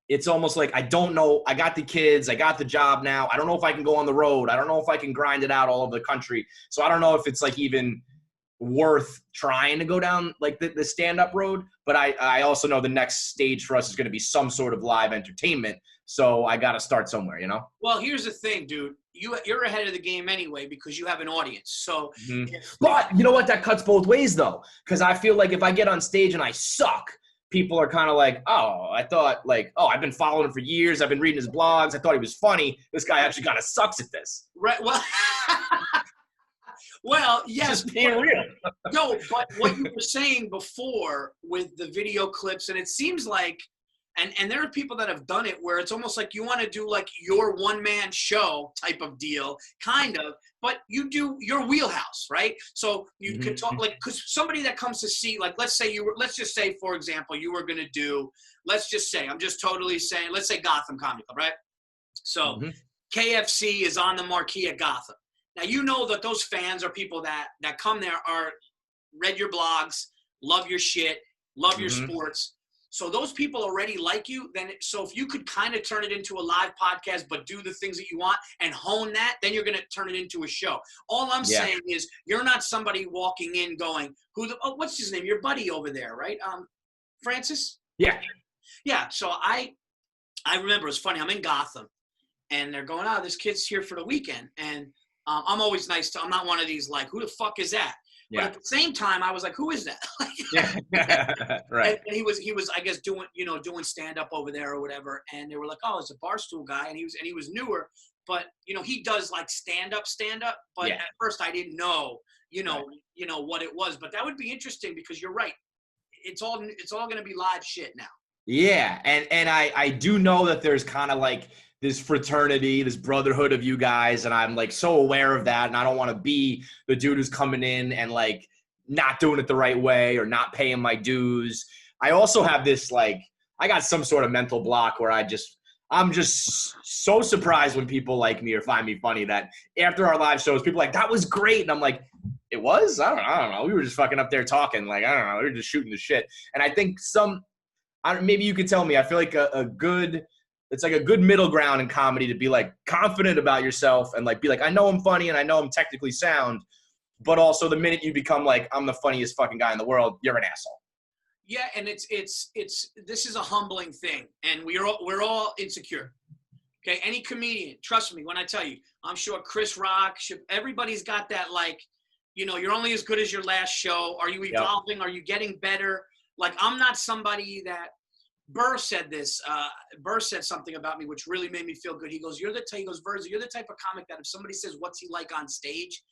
it's almost like I don't know. I got the kids. I got the job now. I don't know if I can go on the road. I don't know if I can grind it out all over the country. So I don't know if it's like even worth trying to go down like the stand-up road. But I also know the next stage for us is going to be some sort of live entertainment. So I got to start somewhere, Well, here's the thing, dude. You're ahead of the game anyway because you have an audience. So, But you know what? That cuts both ways, though. Because I feel like if I get on stage and I suck, people are kind of like, oh, I thought like, oh, I've been following him for years. I've been reading his blogs. I thought he was funny. This guy actually kind of sucks at this. Right. Well, yes. Just being real. No, but what you were saying before with the video clips, and it seems like, and there are people that have done it where it's almost like you want to do like your one-man show type of deal, kind of, but you do your wheelhouse, right? So you could talk like, because somebody that comes to see, like, let's just say, for example, you were going to do, let's just say Gotham Comedy Club, right? So KFC is on the marquee at Gotham. Now, you know that those fans are people that come there are read your blogs, love your shit, love your sports. So those people already like you. So if you could kind of turn it into a live podcast, but do the things that you want and hone that, then you're going to turn it into a show. All I'm saying is you're not somebody walking in going, what's his name? Your buddy over there, right? Francis? Yeah. Yeah. So I remember, it's funny. I'm in Gotham and they're going, this kid's here for the weekend. And I'm always nice I'm not one of these like, who the fuck is that? Yeah. But at the same time, I was like, who is that? Right. And he was, I guess, doing stand up over there or whatever. And they were like, oh, it's a Barstool guy. And he was newer, but he does like stand up. But at first I didn't know, what it was, but that would be interesting because you're right. It's all going to be live shit now. Yeah. And I do know that there's kind of like this fraternity, this brotherhood of you guys. And I'm like so aware of that. And I don't want to be the dude who's coming in and like not doing it the right way or not paying my dues. I also have this, like, I got some sort of mental block where I'm just so surprised when people like me or find me funny that after our live shows, people are like, that was great. And I'm like, it was? I don't know. We were just fucking up there talking. Like, I don't know. We were just shooting the shit. And I think maybe you could tell me, I feel like it's like a good middle ground in comedy to be like confident about yourself and like be like, I know I'm funny and I know I'm technically sound, but also the minute you become like, I'm the funniest fucking guy in the world, you're an asshole. Yeah, and this is a humbling thing, and we're all insecure. Okay, any comedian, trust me when I tell you, I'm sure Chris Rock, everybody's got that, like, you're only as good as your last show. Are you evolving? Yep. Are you getting better? Like, I'm not somebody that. Burr said this. Burr said something about me which really made me feel good. He goes, Virzi, you're the type of comic that if somebody says, what's he like on stage?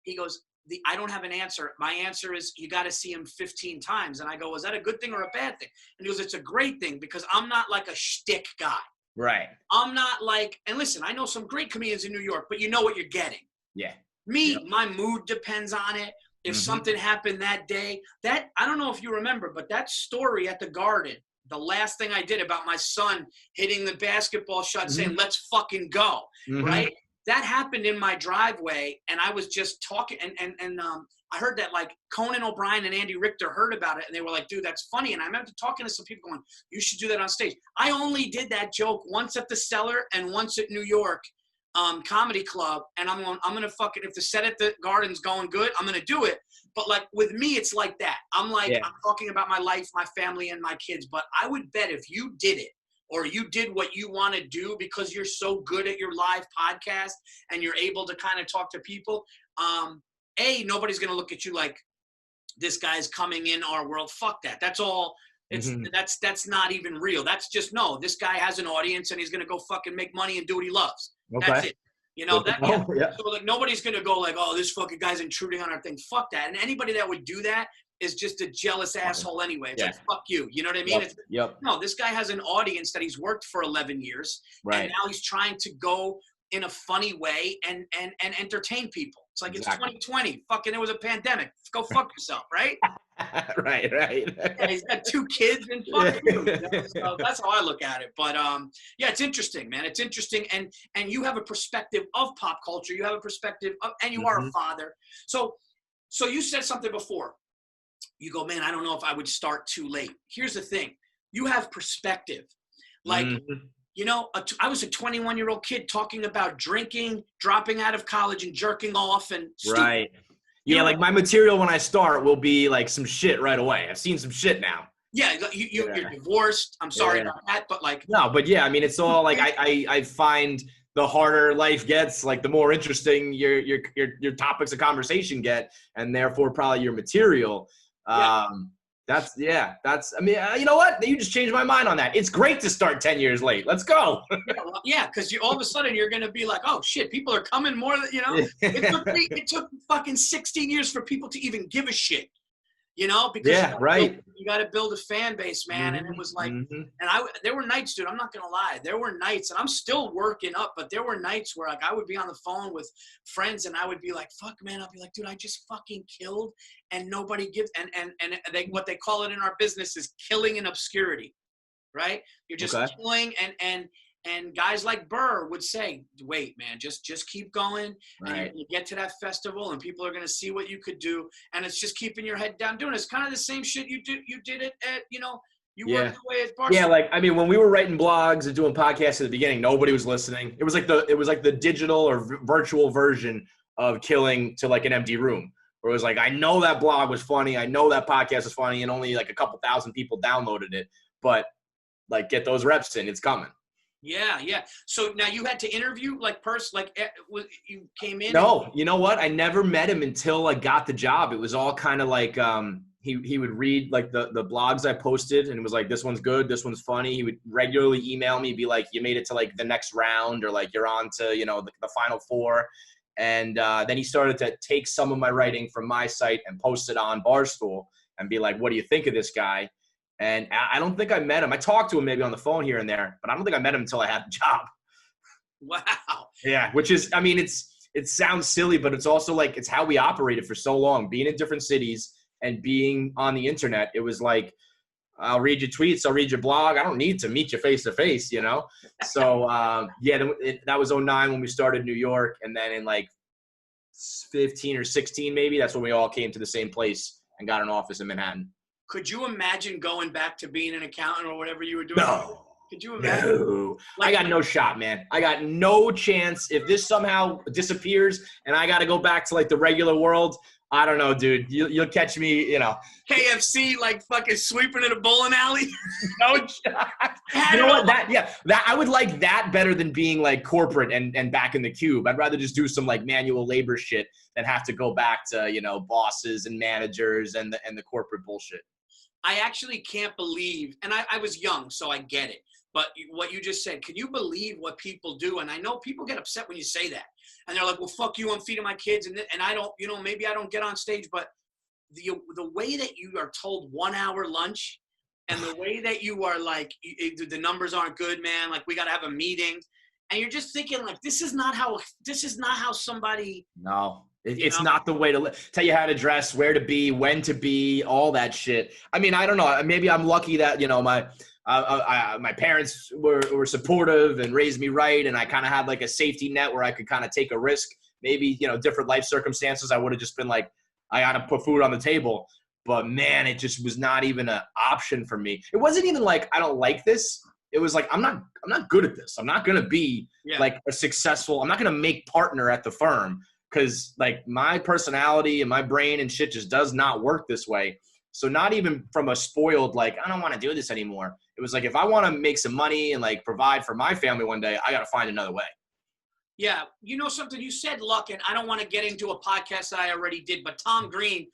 He goes, I don't have an answer. My answer is you got to see him 15 times. And I go, is that a good thing or a bad thing? And he goes, it's a great thing because I'm not like a shtick guy. Right. I'm not like, and listen, I know some great comedians in New York, but you know what you're getting. Yeah. My mood depends on it. If something happened that day, that I don't know if you remember, but that story at the Garden, the last thing I did about my son hitting the basketball shot saying, let's fucking go, right? That happened in my driveway, and I was just talking, and I heard that, like, Conan O'Brien and Andy Richter heard about it, and they were like, dude, that's funny. And I remember talking to some people going, you should do that on stage. I only did that joke once at the Cellar and once at New York Comedy Club, and I'm gonna fucking, if the set at the Garden's going good, I'm gonna do it. But like with me, it's like that. I'm like, I'm talking about my life, my family, and my kids. But I would bet if you did it, or you did what you want to do because you're so good at your live podcast and you're able to kind of talk to people, nobody's gonna look at you like this guy's coming in our world. Fuck that. That's all. It's that's not even real. That's just, no, this guy has an audience and he's gonna go fucking make money and do what he loves. Okay. That's it. You know that. So like nobody's gonna go like, oh, this fucking guy's intruding on our thing. Fuck that. And anybody that would do that is just a jealous asshole anyway. It's like, fuck you. You know what I mean? No, this guy has an audience that he's worked for 11 years, and now he's trying to go in a funny way and entertain people. It's like, it's 2020. Fucking, there was a pandemic. Go fuck yourself, right? right. Yeah, he's got 2 kids and fuck you. So that's how I look at it. But yeah, it's interesting, man. It's interesting, and you have a perspective of pop culture. You have a perspective of, and you are a father. So you said something before. You go, man, I don't know if I would start too late. Here's the thing. You have perspective. Like, you know, I was a 21-year-old kid talking about drinking, dropping out of college, and jerking off. And right. Yeah, like my material when I start will be like some shit right away. I've seen some shit now. Yeah, you're divorced. I'm sorry about that, but like. No, but yeah, I mean, it's all like I find the harder life gets, like the more interesting your topics of conversation get, and therefore probably your material. That's I mean, you know what? You just changed my mind on that. It's great to start 10 years late. Let's go. Yeah, because all of a sudden you're going to be like, oh shit, people are coming more than, you know. It took fucking 16 years for people to even give a shit, you know, because you got to build a fan base, man. And it was like, and there were nights, dude, I'm not going to lie. There were nights, and I'm still working up, but there were nights where like I would be on the phone with friends and I would be like, fuck, man. I'll be like, dude, I just fucking killed, and nobody gives, and what they call it in our business is killing in obscurity, right? You're just killing, and guys like Burr would say, wait, man, just keep going. Right. And you get to that festival and people are going to see what you could do. And it's just keeping your head down doing it. It's kind of the same shit you did it at, you know, you worked your way at Barstool. Yeah, like, I mean, when we were writing blogs and doing podcasts at the beginning, nobody was listening. It was like the digital or virtual version of killing to like an empty room. Where it was like, I know that blog was funny. I know that podcast was funny, and only like a couple thousand people downloaded it. But like, get those reps in. It's coming. Yeah. So now you had to interview you came in? No, you know what? I never met him until I got the job. It was all kind of like he would read like the blogs I posted, and it was like, this one's good, this one's funny. He would regularly email me, be like, you made it to like the next round, or like you're on to, you know, the final 4. And then he started to take some of my writing from my site and post it on Barstool and be like, what do you think of this guy? And I don't think I met him. I talked to him maybe on the phone here and there, but I don't think I met him until I had the job. Wow. Yeah, which is, I mean, it sounds silly, but it's also like, it's how we operated for so long, being in different cities and being on the internet. It was like, I'll read your tweets, I'll read your blog. I don't need to meet you face to face, you know? So, that was 2009 when we started New York. And then in like 15 or 16, maybe, that's when we all came to the same place and got an office in Manhattan. Could you imagine going back to being an accountant or whatever you were doing? No. Could you imagine? No. I got no shot, man. I got no chance. If this somehow disappears and I got to go back to like the regular world, I don't know, dude. You'll catch me, you know. KFC, like fucking sweeping in a bowling alley. No shot. You know what? That I would like that better than being like corporate and back in the cube. I'd rather just do some like manual labor shit than have to go back to, you know, bosses and managers and the corporate bullshit. I actually can't believe, and I was young, so I get it. But what you just said, can you believe what people do? And I know people get upset when you say that. And they're like, well, fuck you, I'm feeding my kids. And I don't, you know, maybe I don't get on stage. But the way that you are told 1 hour lunch, and the way that you are like, the numbers aren't good, man. Like, we got to have a meeting. And you're just thinking, like, this is not how somebody. No. It's not the way to tell you how to dress, where to be, when to be, all that shit. I mean, I don't know. Maybe I'm lucky that, my parents were supportive and raised me right, and I kind of had like a safety net where I could kind of take a risk. Maybe, different life circumstances, I would have just been like, I got to put food on the table. But, man, it just was not even an option for me. It wasn't even like I don't like this. It was like I'm not good at this. I'm not going to be like a successful – I'm not going to make partner at the firm because, like, my personality and my brain and shit just does not work this way. So not even from a spoiled, like, I don't want to do this anymore. It was like if I want to make some money and, like, provide for my family one day, I got to find another way. Yeah. You know something? You said luck, and I don't want to get into a podcast that I already did, but Tom Green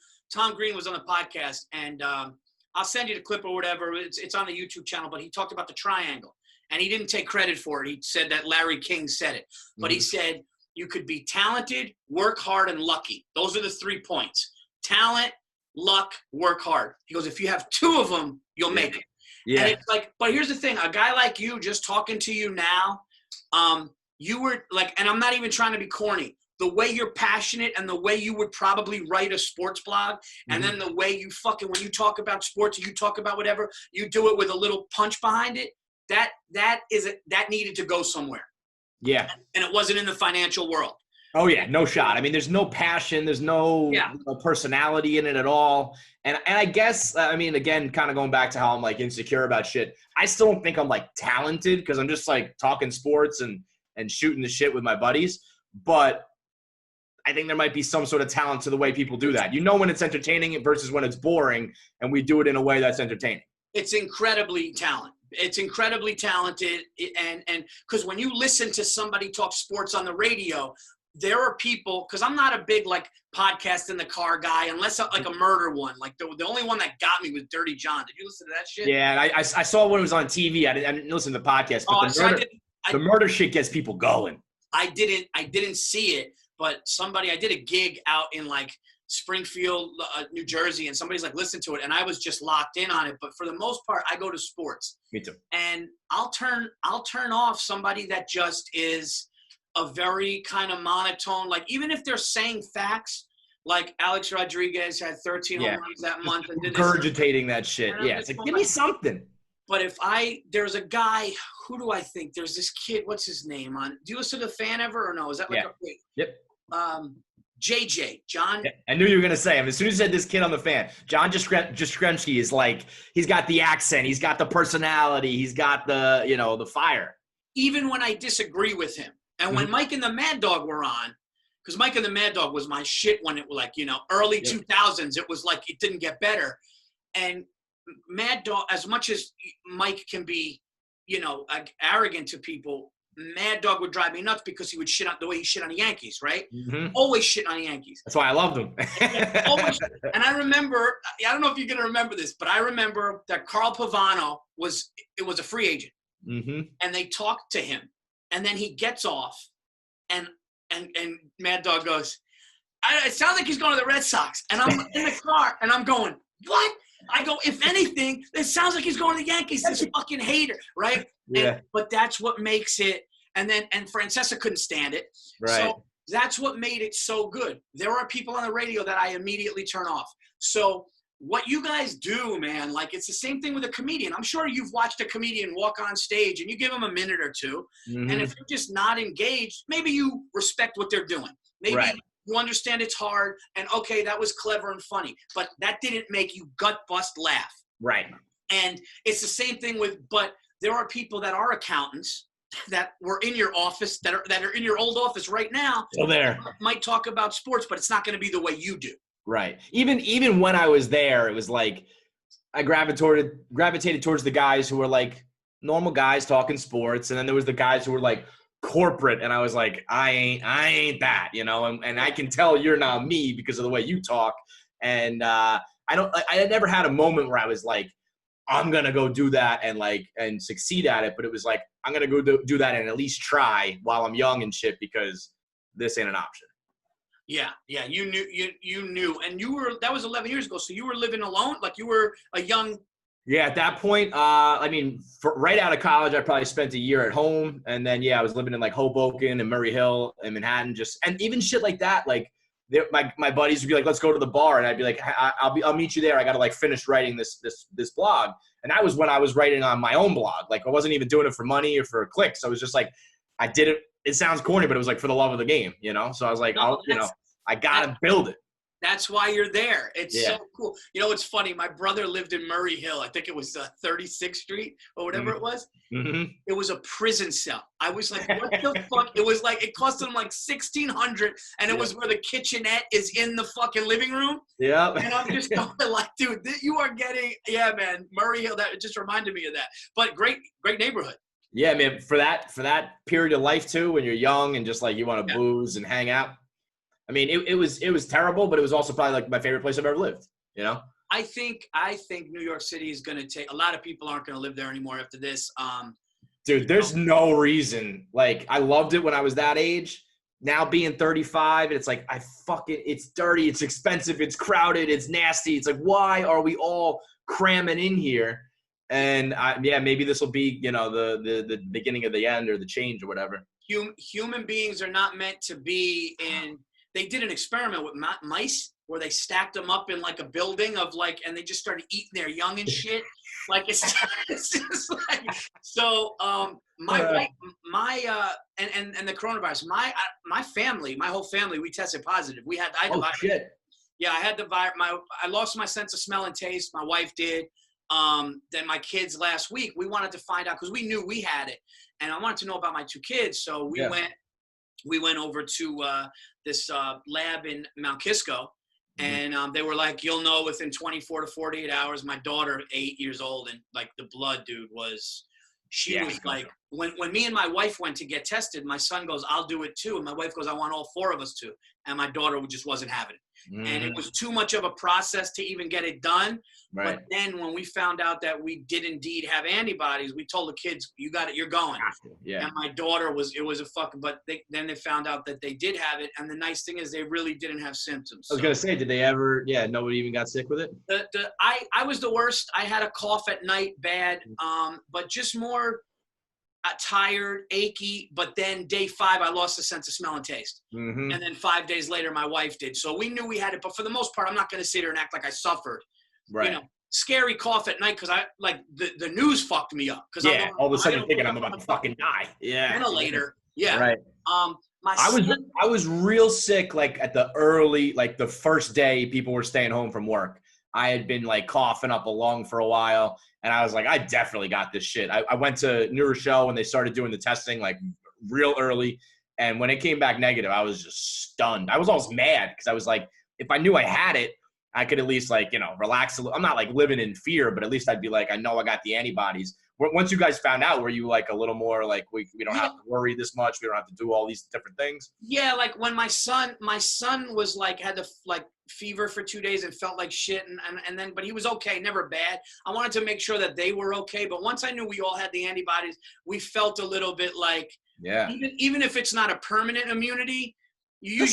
was on the podcast, and I'll send you the clip or whatever. It's on the YouTube channel, but he talked about the triangle, and he didn't take credit for it. He said that Larry King said it. But he said you could be talented, work hard, and lucky. Those are the 3 points. Talent, luck, work hard. He goes, if you have 2 of them, you'll make it. Yeah. And it's like, but here's the thing. A guy like you, just talking to you now, you were like, and I'm not even trying to be corny, the way you're passionate and the way you would probably write a sports blog, and then the way you when you talk about sports, you talk about whatever, you do it with a little punch behind it, that needed to go somewhere. Yeah. And it wasn't in the financial world. Oh, yeah, no shot. I mean, there's no passion. There's no personality in it at all. And I guess, I mean, again, kind of going back to how I'm, like, insecure about shit, I still don't think I'm, like, talented because I'm just, like, talking sports and shooting the shit with my buddies. But I think there might be some sort of talent to the way people do that. When it's entertaining versus when it's boring, and we do it in a way that's entertaining. It's incredibly talented. It's incredibly talented. And because when you listen to somebody talk sports on the radio, there are people, because I'm not a big, like, podcast in the car guy, unless like a murder one. Like the only one that got me was Dirty John. Did you listen to that shit? Yeah, I saw when it was on TV. I didn't listen to the podcast, but the murder shit gets people going. I didn't see it, but I did a gig out in, like, Springfield, New Jersey, and somebody's like, listen to it, and I was just locked in on it. But for the most part, I go to sports. Me too. And I'll turn off somebody that just is a very kind of monotone, like, even if they're saying facts, like Alex Rodriguez had 13 home runs that month and did this. Regurgitating that shit. Yeah, it's like, give me something. But there's a guy, who do I think? There's this kid, what's his name on? Do you listen to The Fan ever or no? Is that like Yep. JJ, John. Yeah, I knew you were going to say him. As soon as you said this kid on The Fan, John Jastrzemski is like, he's got the accent, he's got the personality, he's got the, the fire. Even when I disagree with him. And when Mike and the Mad Dog were on, because Mike and the Mad Dog was my shit when it was like, early 2000s, it was like it didn't get better. And Mad Dog, as much as Mike can be, like, arrogant to people, Mad Dog would drive me nuts because he would shit on the way he shit on the Yankees, right? Always shit on the Yankees. That's why I loved him. Always. And I remember, I don't know if you're going to remember this, but I remember that Carl Pavano was a free agent. And they talked to him. And then he gets off, and Mad Dog goes, it sounds like he's going to the Red Sox. And I'm in the car, and I'm going, what? I go, if anything, it sounds like he's going to the Yankees, this fucking hater, right? Yeah. But that's what makes it, and Francesa couldn't stand it. Right. So that's what made it so good. There are people on the radio that I immediately turn off. So what you guys do, man, like, it's the same thing with a comedian. I'm sure you've watched a comedian walk on stage and you give them a minute or two. And if you're just not engaged, maybe you respect what they're doing. Maybe you understand it's hard and, okay, that was clever and funny, but that didn't make you gut bust laugh. Right. And it's the same thing but there are people that are accountants that were in your office, that are in your old office right now. Still there. Might talk about sports, but it's not going to be the way you do. Right. Even when I was there, it was like I gravitated towards the guys who were like normal guys talking sports, and then there was the guys who were like corporate, and I was like, I ain't that, and I can tell you're not me because of the way you talk. And I had never had a moment where I was like, I'm gonna go do that and succeed at it, but it was like, I'm gonna go do that and at least try while I'm young and shit, because this ain't an option. Yeah, you knew, and that was 11 years ago, so you were living alone, like you were a young. Yeah, at that point, right out of college, I probably spent a year at home, and then I was living in like Hoboken and Murray Hill and Manhattan, and even shit like that, like my buddies would be like, let's go to the bar. And I'd be like, I'll meet you there. I got to like finish writing this blog. And that was when I was writing on my own blog. Like I wasn't even doing it for money or for clicks. I was just like, I did it. It sounds corny, but it was like for the love of the game, you know? So I was like, I got to build it. That's why you're there. It's so cool. You know, it's funny. My brother lived in Murray Hill. I think it was 36th Street or whatever it was. Mm-hmm. It was a prison cell. I was like, what the fuck? It was like, it cost them like $1,600, and it was where the kitchenette is in the fucking living room. Yeah. And I'm just going like, dude, you are getting, man, Murray Hill. That just reminded me of that. But great neighborhood. Yeah, man. For that period of life too, when you're young and just like you want to booze and hang out. I mean, it was terrible, but it was also probably like my favorite place I've ever lived, you know? I think New York City is going to take – a lot of people aren't going to live there anymore after this. Dude, there's no reason. Like, I loved it when I was that age. Now being 35, it's like it's dirty, it's expensive, it's crowded, it's nasty. It's like, why are we all cramming in here? And, maybe this will be, you know, the beginning of the end or the change or whatever. Human beings are not meant to be in – they did an experiment with mice where they stacked them up in like a building of like, and they just started eating their young and shit. Like it's just like, so and the coronavirus, my family, my whole family, we tested positive. I had the virus. Shit. Yeah, I had the virus. I lost my sense of smell and taste. My wife did. Then my kids last week, we wanted to find out because we knew we had it, and I wanted to know about my two kids. So we went over to this lab in Mount Kisco, and they were like, you'll know within 24 to 48 hours. My daughter, 8 years old, and like the blood, dude, was like, when me and my wife went to get tested, my son goes, I'll do it too. And my wife goes, I want all four of us to. And my daughter just wasn't having it. And it was too much of a process to even get it done. Right. But then when we found out that we did indeed have antibodies, we told the kids, you got it, you're going. Yeah. And my daughter then they found out that they did have it. And the nice thing is they really didn't have symptoms. I was going to say, did they ever, nobody even got sick with it? I was the worst. I had a cough at night, bad, but just more tired, achy, but then day 5, I lost the sense of smell and taste. And then 5 days later, my wife did. So we knew we had it, but for the most part, I'm not going to sit here and act like I suffered. Right. You know, scary cough at night because I like the news fucked me up. All of a sudden thinking I'm about to fucking die. Yeah. Ventilator. Yeah. Right. I was real sick like at the early, like the first day people were staying home from work. I had been like coughing up a lung for a while, and I was like, I definitely got this shit. I went to New Rochelle when they started doing the testing like real early, and when it came back negative, I was just stunned. I was almost mad because I was like, if I knew I had it, I could at least like, relax a little. I'm not like living in fear, but at least I'd be like, I know I got the antibodies. Once you guys found out, were you like a little more like we don't have to worry this much? We don't have to do all these different things. Yeah, like when my son was like had the like fever for 2 days and felt like shit, and then but he was okay, never bad. I wanted to make sure that they were okay, but once I knew we all had the antibodies, we felt a little bit like even if it's not a permanent immunity. You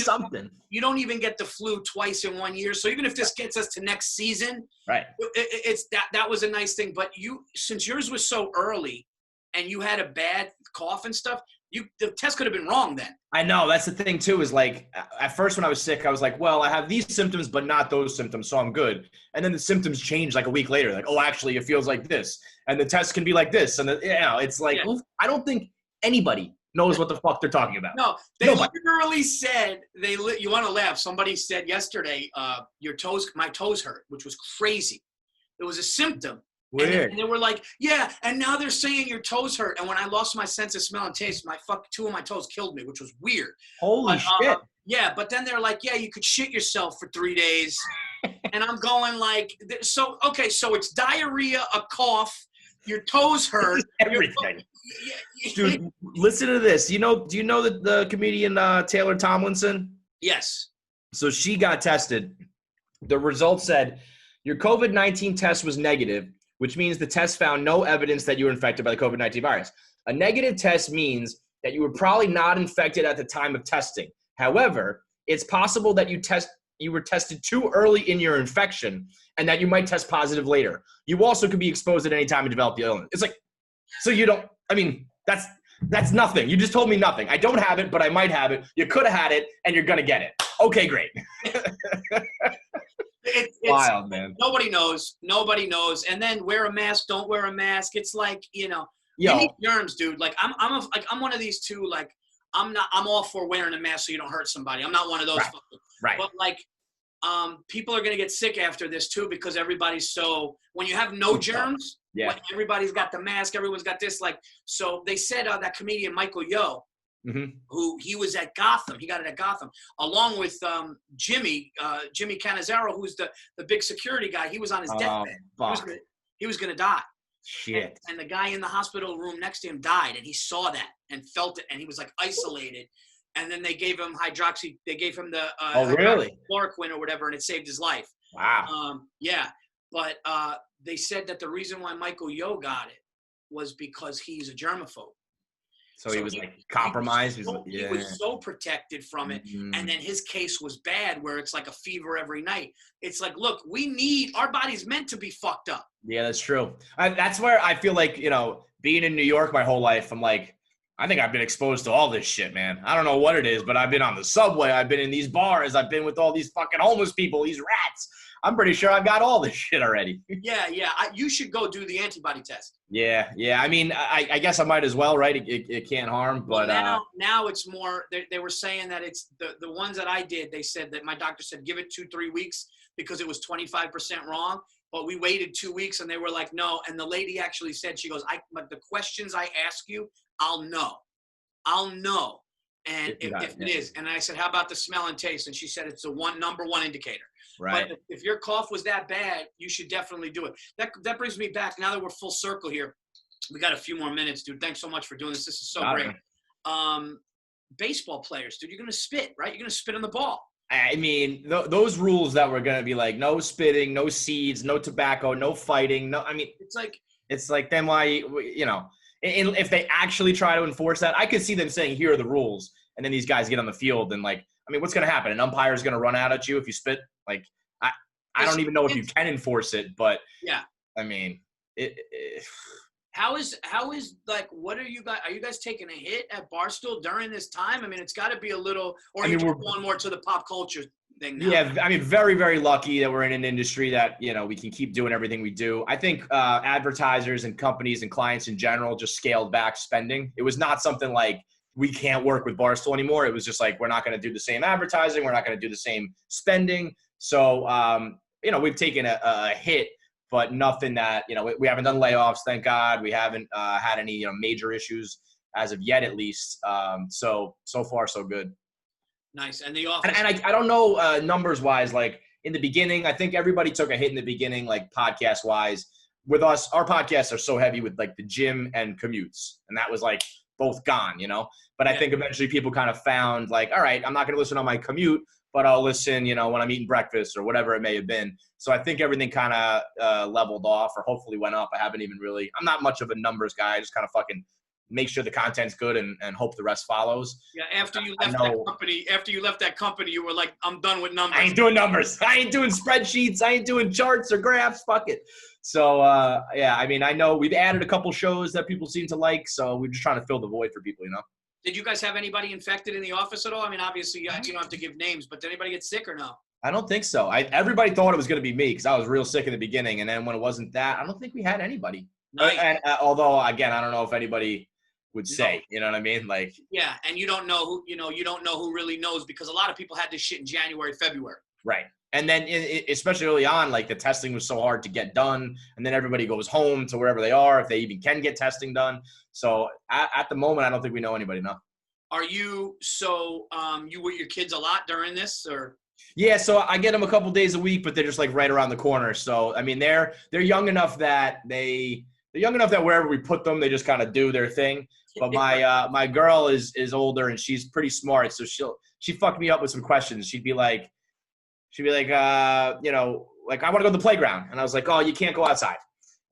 don't even get the flu twice in 1 year. So even if this gets us to next season, right? It's that was a nice thing. But since yours was so early, and you had a bad cough and stuff, the test could have been wrong then. I know that's the thing too. Is like at first when I was sick, I was like, well, I have these symptoms, but not those symptoms, so I'm good. And then the symptoms change like a week later. Like, oh, actually, it feels like this, and the test can be like this, and it's like I don't think anybody knows what the fuck they're talking about. No, they literally said you want to laugh. Somebody said yesterday, my toes hurt, which was crazy. It was a symptom. Weird. And they were like, yeah, and now they're saying your toes hurt. And when I lost my sense of smell and taste, two of my toes killed me, which was weird. Holy shit. Yeah, but then they're like, yeah, you could shit yourself for 3 days. And I'm going like, so it's diarrhea, a cough, your toes hurt. Everything. Dude, listen to this. Do you know the comedian Taylor Tomlinson? Yes. So she got tested. The results said your COVID-19 test was negative, which means the test found no evidence that you were infected by the COVID-19 virus. A negative test means that you were probably not infected at the time of testing. However, it's possible that you were tested too early in your infection and that you might test positive later. You also could be exposed at any time and develop the illness. It's like, so you don't, that's nothing. You just told me nothing. I don't have it, but I might have it. You could have had it and you're going to get it. Okay, great. It's wild, man. Nobody knows. Nobody knows. And then wear a mask, don't wear a mask. It's like, you Yo. need germs, dude. Like I'm one of these two. Like I'm all for wearing a mask so you don't hurt somebody. I'm not one of those. Right. But like, people are gonna get sick after this too because everybody's so. When you have no germs, like everybody's got the mask. Everyone's got this. Like, so they said that comedian Michael Yo. Mm-hmm. Who he was at Gotham. He got it at Gotham, along with Jimmy Cannizaro, who's the big security guy. He was on his deathbed. He was gonna die. Shit. And the guy in the hospital room next to him died, and he saw that and felt it, and he was like isolated. And then they gave him They gave him the chloroquine or whatever, and it saved his life. Wow. Yeah, but they said that the reason why Michael Yo got it was because he's a germaphobe. So he was like compromised. He was so protected from it. Mm-hmm. And then his case was bad where it's like a fever every night. It's like, look, our body's meant to be fucked up. Yeah, that's true. That's where I feel like, being in New York my whole life, I'm like, I think I've been exposed to all this shit, man. I don't know what it is, but I've been on the subway. I've been in these bars. I've been with all these fucking homeless people, these rats. I'm pretty sure I've got all this shit already. Yeah. You should go do the antibody test. Yeah. I mean, I guess I might as well, right? It can't harm, but now it's more. They were saying that it's the ones that I did. They said that my doctor said give it 2-3 weeks because it was 25% wrong. But we waited 2 weeks and they were like, no. And the lady actually said, she goes, but the questions I ask you, I'll know. And if it is, and I said, how about the smell and taste? And she said it's the number one indicator. Right. But if your cough was that bad, you should definitely do it. That brings me back. Now that we're full circle here, we got a few more minutes, dude. Thanks so much for doing this. This is so great. Baseball players, dude, you're going to spit, right? You're going to spit on the ball. I mean, those rules that were going to be like no spitting, no seeds, no tobacco, no fighting. No, I mean, it's like then why, if they actually try to enforce that, I could see them saying, here are the rules. And then these guys get on the field and what's going to happen? An umpire is going to run out at you if you spit. Like, I don't even know if you can enforce it, but yeah, I mean, how is what are you guys taking a hit at Barstool during this time? I mean, it's got to be a little, or we're going more to the pop culture thing now. Yeah, I mean, very, very lucky that we're in an industry that, we can keep doing everything we do. I think advertisers and companies and clients in general just scaled back spending. It was not something like we can't work with Barstool anymore. It was just like, we're not going to do the same advertising. We're not going to do the same spending. So, we've taken a hit, but nothing that, we haven't done layoffs, thank God. We haven't had any, major issues as of yet, at least. So far, so good. Nice. And the office. And I don't know numbers wise, like in the beginning, I think everybody took a hit in the beginning, like podcast wise. With us, our podcasts are so heavy with like the gym and commutes. And that was like both gone, But I think eventually people kind of found like, all right, I'm not going to listen on my commute, but I'll listen, when I'm eating breakfast or whatever it may have been. So I think everything kind of leveled off or hopefully went up. I'm not much of a numbers guy. I just kind of fucking make sure the content's good and hope the rest follows. Yeah, after you left that company, you were like, I'm done with numbers. I ain't doing numbers. I ain't doing spreadsheets. I ain't doing charts or graphs. Fuck it. So, I know we've added a couple shows that people seem to like, so we're just trying to fill the void for people, Did you guys have anybody infected in the office at all? I mean, obviously, you don't have to give names, but did anybody get sick or no? I don't think so. Everybody thought it was going to be me because I was real sick in the beginning, and then when it wasn't that, I don't think we had anybody. Nice. And although, again, I don't know if anybody would say, you know what I mean? Like, yeah, and you don't know who really knows because a lot of people had this shit in January, February. Right. And then especially early on, like the testing was so hard to get done, and then everybody goes home to wherever they are, if they even can get testing done. So at the moment, I don't think we know anybody now. Are you you with your kids a lot during this or? Yeah, so I get them a couple days a week, but they're just like right around the corner. So I mean, they're young enough that wherever we put them, they just kind of do their thing. But my girl is older and she's pretty smart, so she fucked me up with some questions. She'd be like, I want to go to the playground, and I was like, oh, you can't go outside.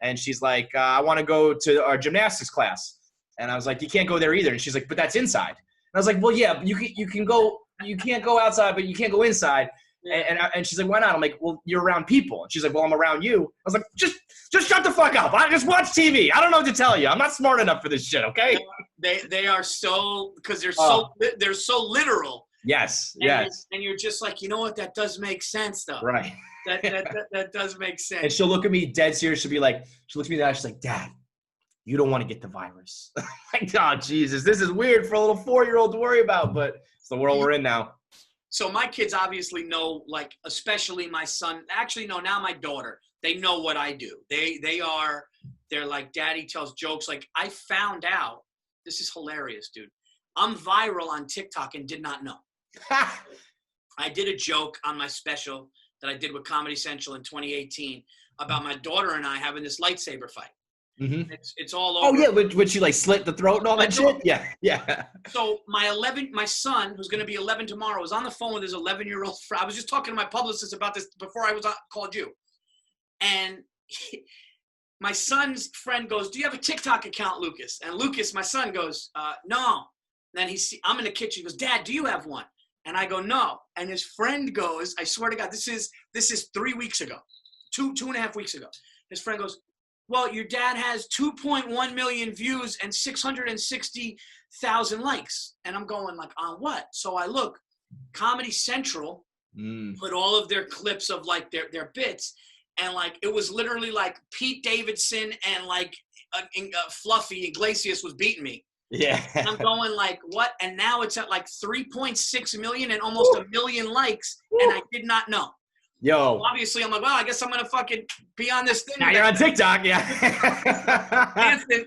And she's like, I want to go to our gymnastics class, and I was like, you can't go there either. And she's like, but that's inside. And I was like, well, yeah, but you can go. You can't go outside, but you can't go inside. And she's like, why not? I'm like, well, you're around people. And she's like, well, I'm around you. I was like, just shut the fuck up. I just watch TV. I don't know what to tell you. I'm not smart enough for this shit, okay? They are so, because they're so literal. Yes, And yes. and you're just like, you know what? That does make sense, though. Right. That does make sense. And she'll look at me dead serious. She looks at me in the eye. She's like, Dad, you don't want to get the virus. Like, oh, Jesus, this is weird for a little 4-year-old to worry about, but it's the world we're in now. So my kids obviously know, like, especially my son. Actually, no, now my daughter. They know what I do. They're like, Daddy tells jokes. Like, I found out, this is hilarious, dude. I'm viral on TikTok and did not know. I did a joke on my special that I did with Comedy Central in 2018 about my daughter and I having this lightsaber fight. Mm-hmm. It's all over. Oh, yeah, would you, like, slit the throat and all that shit? Yeah, yeah. So my son, who's going to be 11 tomorrow, was on the phone with his 11-year-old friend. I was just talking to my publicist about this before I called you. And my son's friend goes, do you have a TikTok account, Lucas? And Lucas, my son, goes, no. And then I'm in the kitchen. He goes, Dad, do you have one? And I go, no. And his friend goes, I swear to God, this is 3 weeks ago, 2.5 weeks ago. His friend goes, well, your dad has 2.1 million views and 660,000 likes. And I'm going, like, on what? So I look, Comedy Central put all of their clips of, like, their bits. And, like, it was literally like Pete Davidson and, like, Fluffy Iglesias was beating me. Yeah. And I'm going, like, what? And now it's at, like, 3.6 million and almost a million likes. And I did not know. Yo. Obviously, I'm like, well, I guess I'm going to fucking be on this thing. Now you're on TikTok, yeah.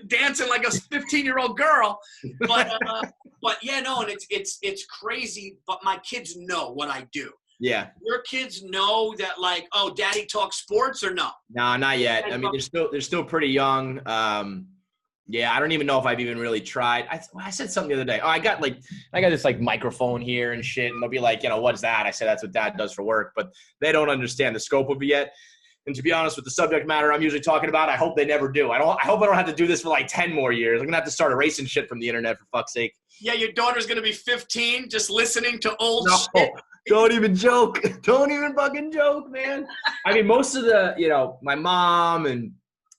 dancing like a 15-year-old girl. But yeah, no, and it's crazy. But my kids know what I do. Yeah. Your kids know that, like, oh, Daddy talks sports, or no? No, not yet. I mean, they're still pretty young. Yeah, I don't even know if I've even really tried. I said something the other day. Oh, I got this like microphone here and shit, and they'll be like, what's that? I said that's what Dad does for work, but they don't understand the scope of it yet. And to be honest with the subject matter I'm usually talking about, I hope they never do. I hope I don't have to do this for like 10 more years. I'm gonna have to start erasing shit from the internet, for fuck's sake. Yeah, your daughter's gonna be 15, just listening to old shit. Don't even joke. Don't even fucking joke, man. I mean, most of my mom and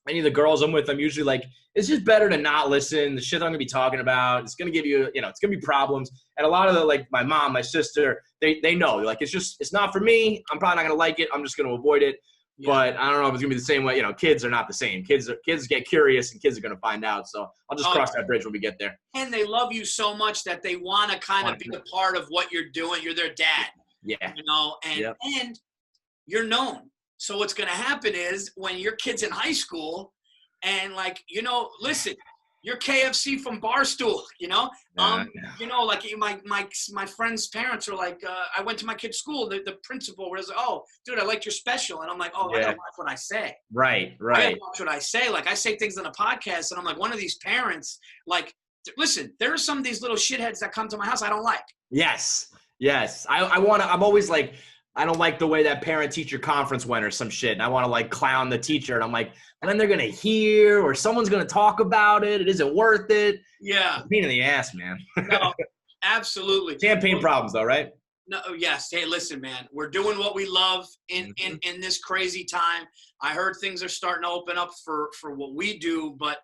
any of the girls I'm with, I'm usually like, it's just better to not listen. The shit I'm gonna be talking about, it's gonna give you, it's gonna be problems. And a lot of my mom, my sister, they know, like, it's not for me. I'm probably not gonna like it. I'm just gonna avoid it. Yeah. But I don't know if it's gonna be the same way. Kids are not the same. Kids get curious, and kids are gonna find out. So I'll just cross that bridge when we get there. And they love you so much that they want to kind of be a part of what you're doing. You're their dad. Yeah. And you're known. So what's gonna happen is when your kid's in high school, and listen, you're KFC from Barstool, like my friend's parents are like, I went to my kid's school. The principal was like, oh, dude, I liked your special. And I'm like, oh, yeah. I gotta watch what I say. Right. I gotta watch what I say. Like, I say things on a podcast, and I'm like, one of these parents, like, listen, there are some of these little shitheads that come to my house I don't like. Yes. I'm always like, I don't like the way that parent-teacher conference went or some shit. And I want to, like, clown the teacher. And I'm like, and then they're going to hear, or someone's going to talk about it. It isn't worth it. Yeah. Pain in the ass, man. No, absolutely. Champagne problems, though, right? No, yes. Hey, listen, man. We're doing what we love in this crazy time. I heard things are starting to open up for what we do, but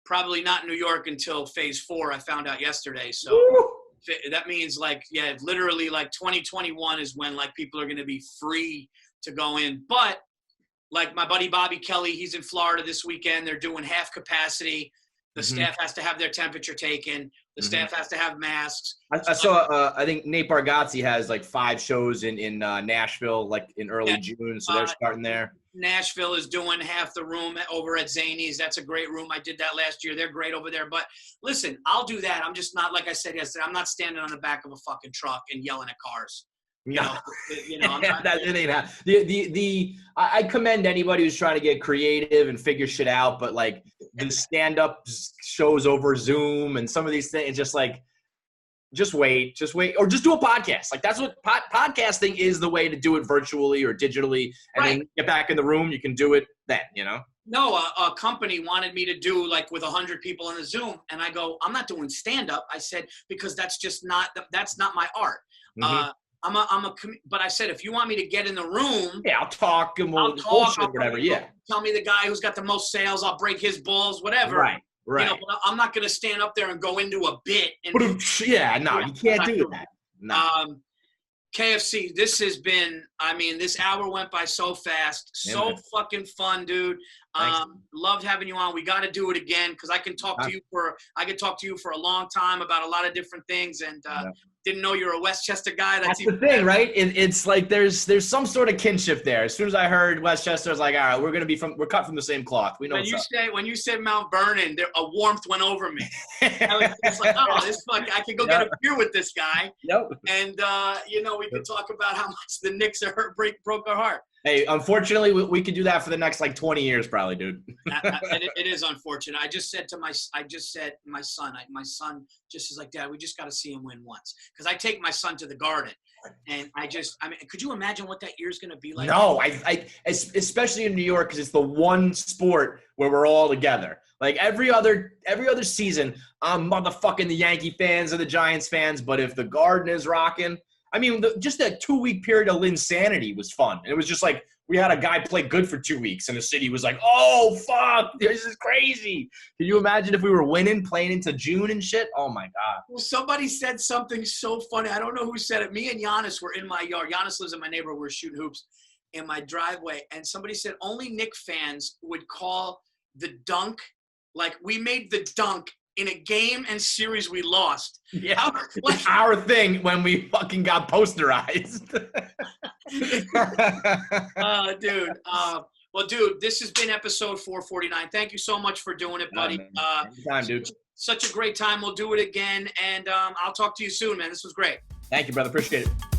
probably not in New York until phase 4, I found out yesterday. So Woo! That means, literally, 2021 is when, people are going to be free to go in. But, my buddy Bobby Kelly, he's in Florida this weekend. They're doing half capacity. The staff has to have their temperature taken. The staff has to have masks. I saw, I think Nate Bargatze has, 5 shows in Nashville, in early June. So they're starting there. Nashville is doing half the room over at Zany's. That's a great room. I did that last year. They're great over there. But listen, I'll do that. I'm just not, like I said yesterday, I'm not standing on the back of a fucking truck and yelling at cars. I'm not, that ain't happening. I commend anybody who's trying to get creative and figure shit out. But the stand-up shows over Zoom and some of these things, just wait, or just do a podcast. That's what podcasting is, the way to do it, virtually or digitally, and then get back in the room. You can do it then, No, a company wanted me to do with 100 people in a Zoom, and I go, I'm not doing stand-up. I said, because that's not my art. But I said, if you want me to get in the room, I'll talk and we'll bullshit, whatever. Yeah. Tell me the guy who's got the most sales. I'll break his balls, whatever. Right. Right. But I'm not going to stand up there and go into a bit. You can't do that. Nah. KFC, this has been, this hour went by so fast. So fucking fun, dude. Loved having you on. We got to do it again because I can talk to you for a long time about a lot of different things, and didn't know you're a Westchester guy. That's the thing, right? It's like there's some sort of kinship there. As soon as I heard Westchester, I was like, all right, we're cut from the same cloth. We know when you said Mount Vernon, a warmth went over me. I was just like, oh, I can go get a beer with this guy. Yep. And we could talk about how much the Knicks broke our heart. Hey, unfortunately, we could do that for the next 20 years, probably, dude. It is unfortunate. I just said my son just is like, Dad, we just got to see him win once, because I take my son to the Garden, and could you imagine what that year's going to be like? No, I especially in New York, because it's the one sport where we're all together. Like every other season, I'm motherfucking the Yankee fans or the Giants fans, but if the Garden is rocking. Just that 2-week period of Linsanity was fun. And it was just like we had a guy play good for 2 weeks, and the city was like, oh, fuck, this is crazy. Can you imagine if we were playing into June and shit? Oh, my God. Well, somebody said something so funny. I don't know who said it. Me and Giannis were in my yard. Giannis lives in my neighborhood. We're shooting hoops in my driveway. And somebody said only Knicks fans would call the dunk, like we made the dunk in a game and series we lost. Yeah, our thing when we fucking got posterized. Dude. Well, dude, this has been episode 449. Thank you so much for doing it, buddy. Anytime, dude. Such a great time. We'll do it again, and I'll talk to you soon, man. This was great. Thank you, brother. Appreciate it.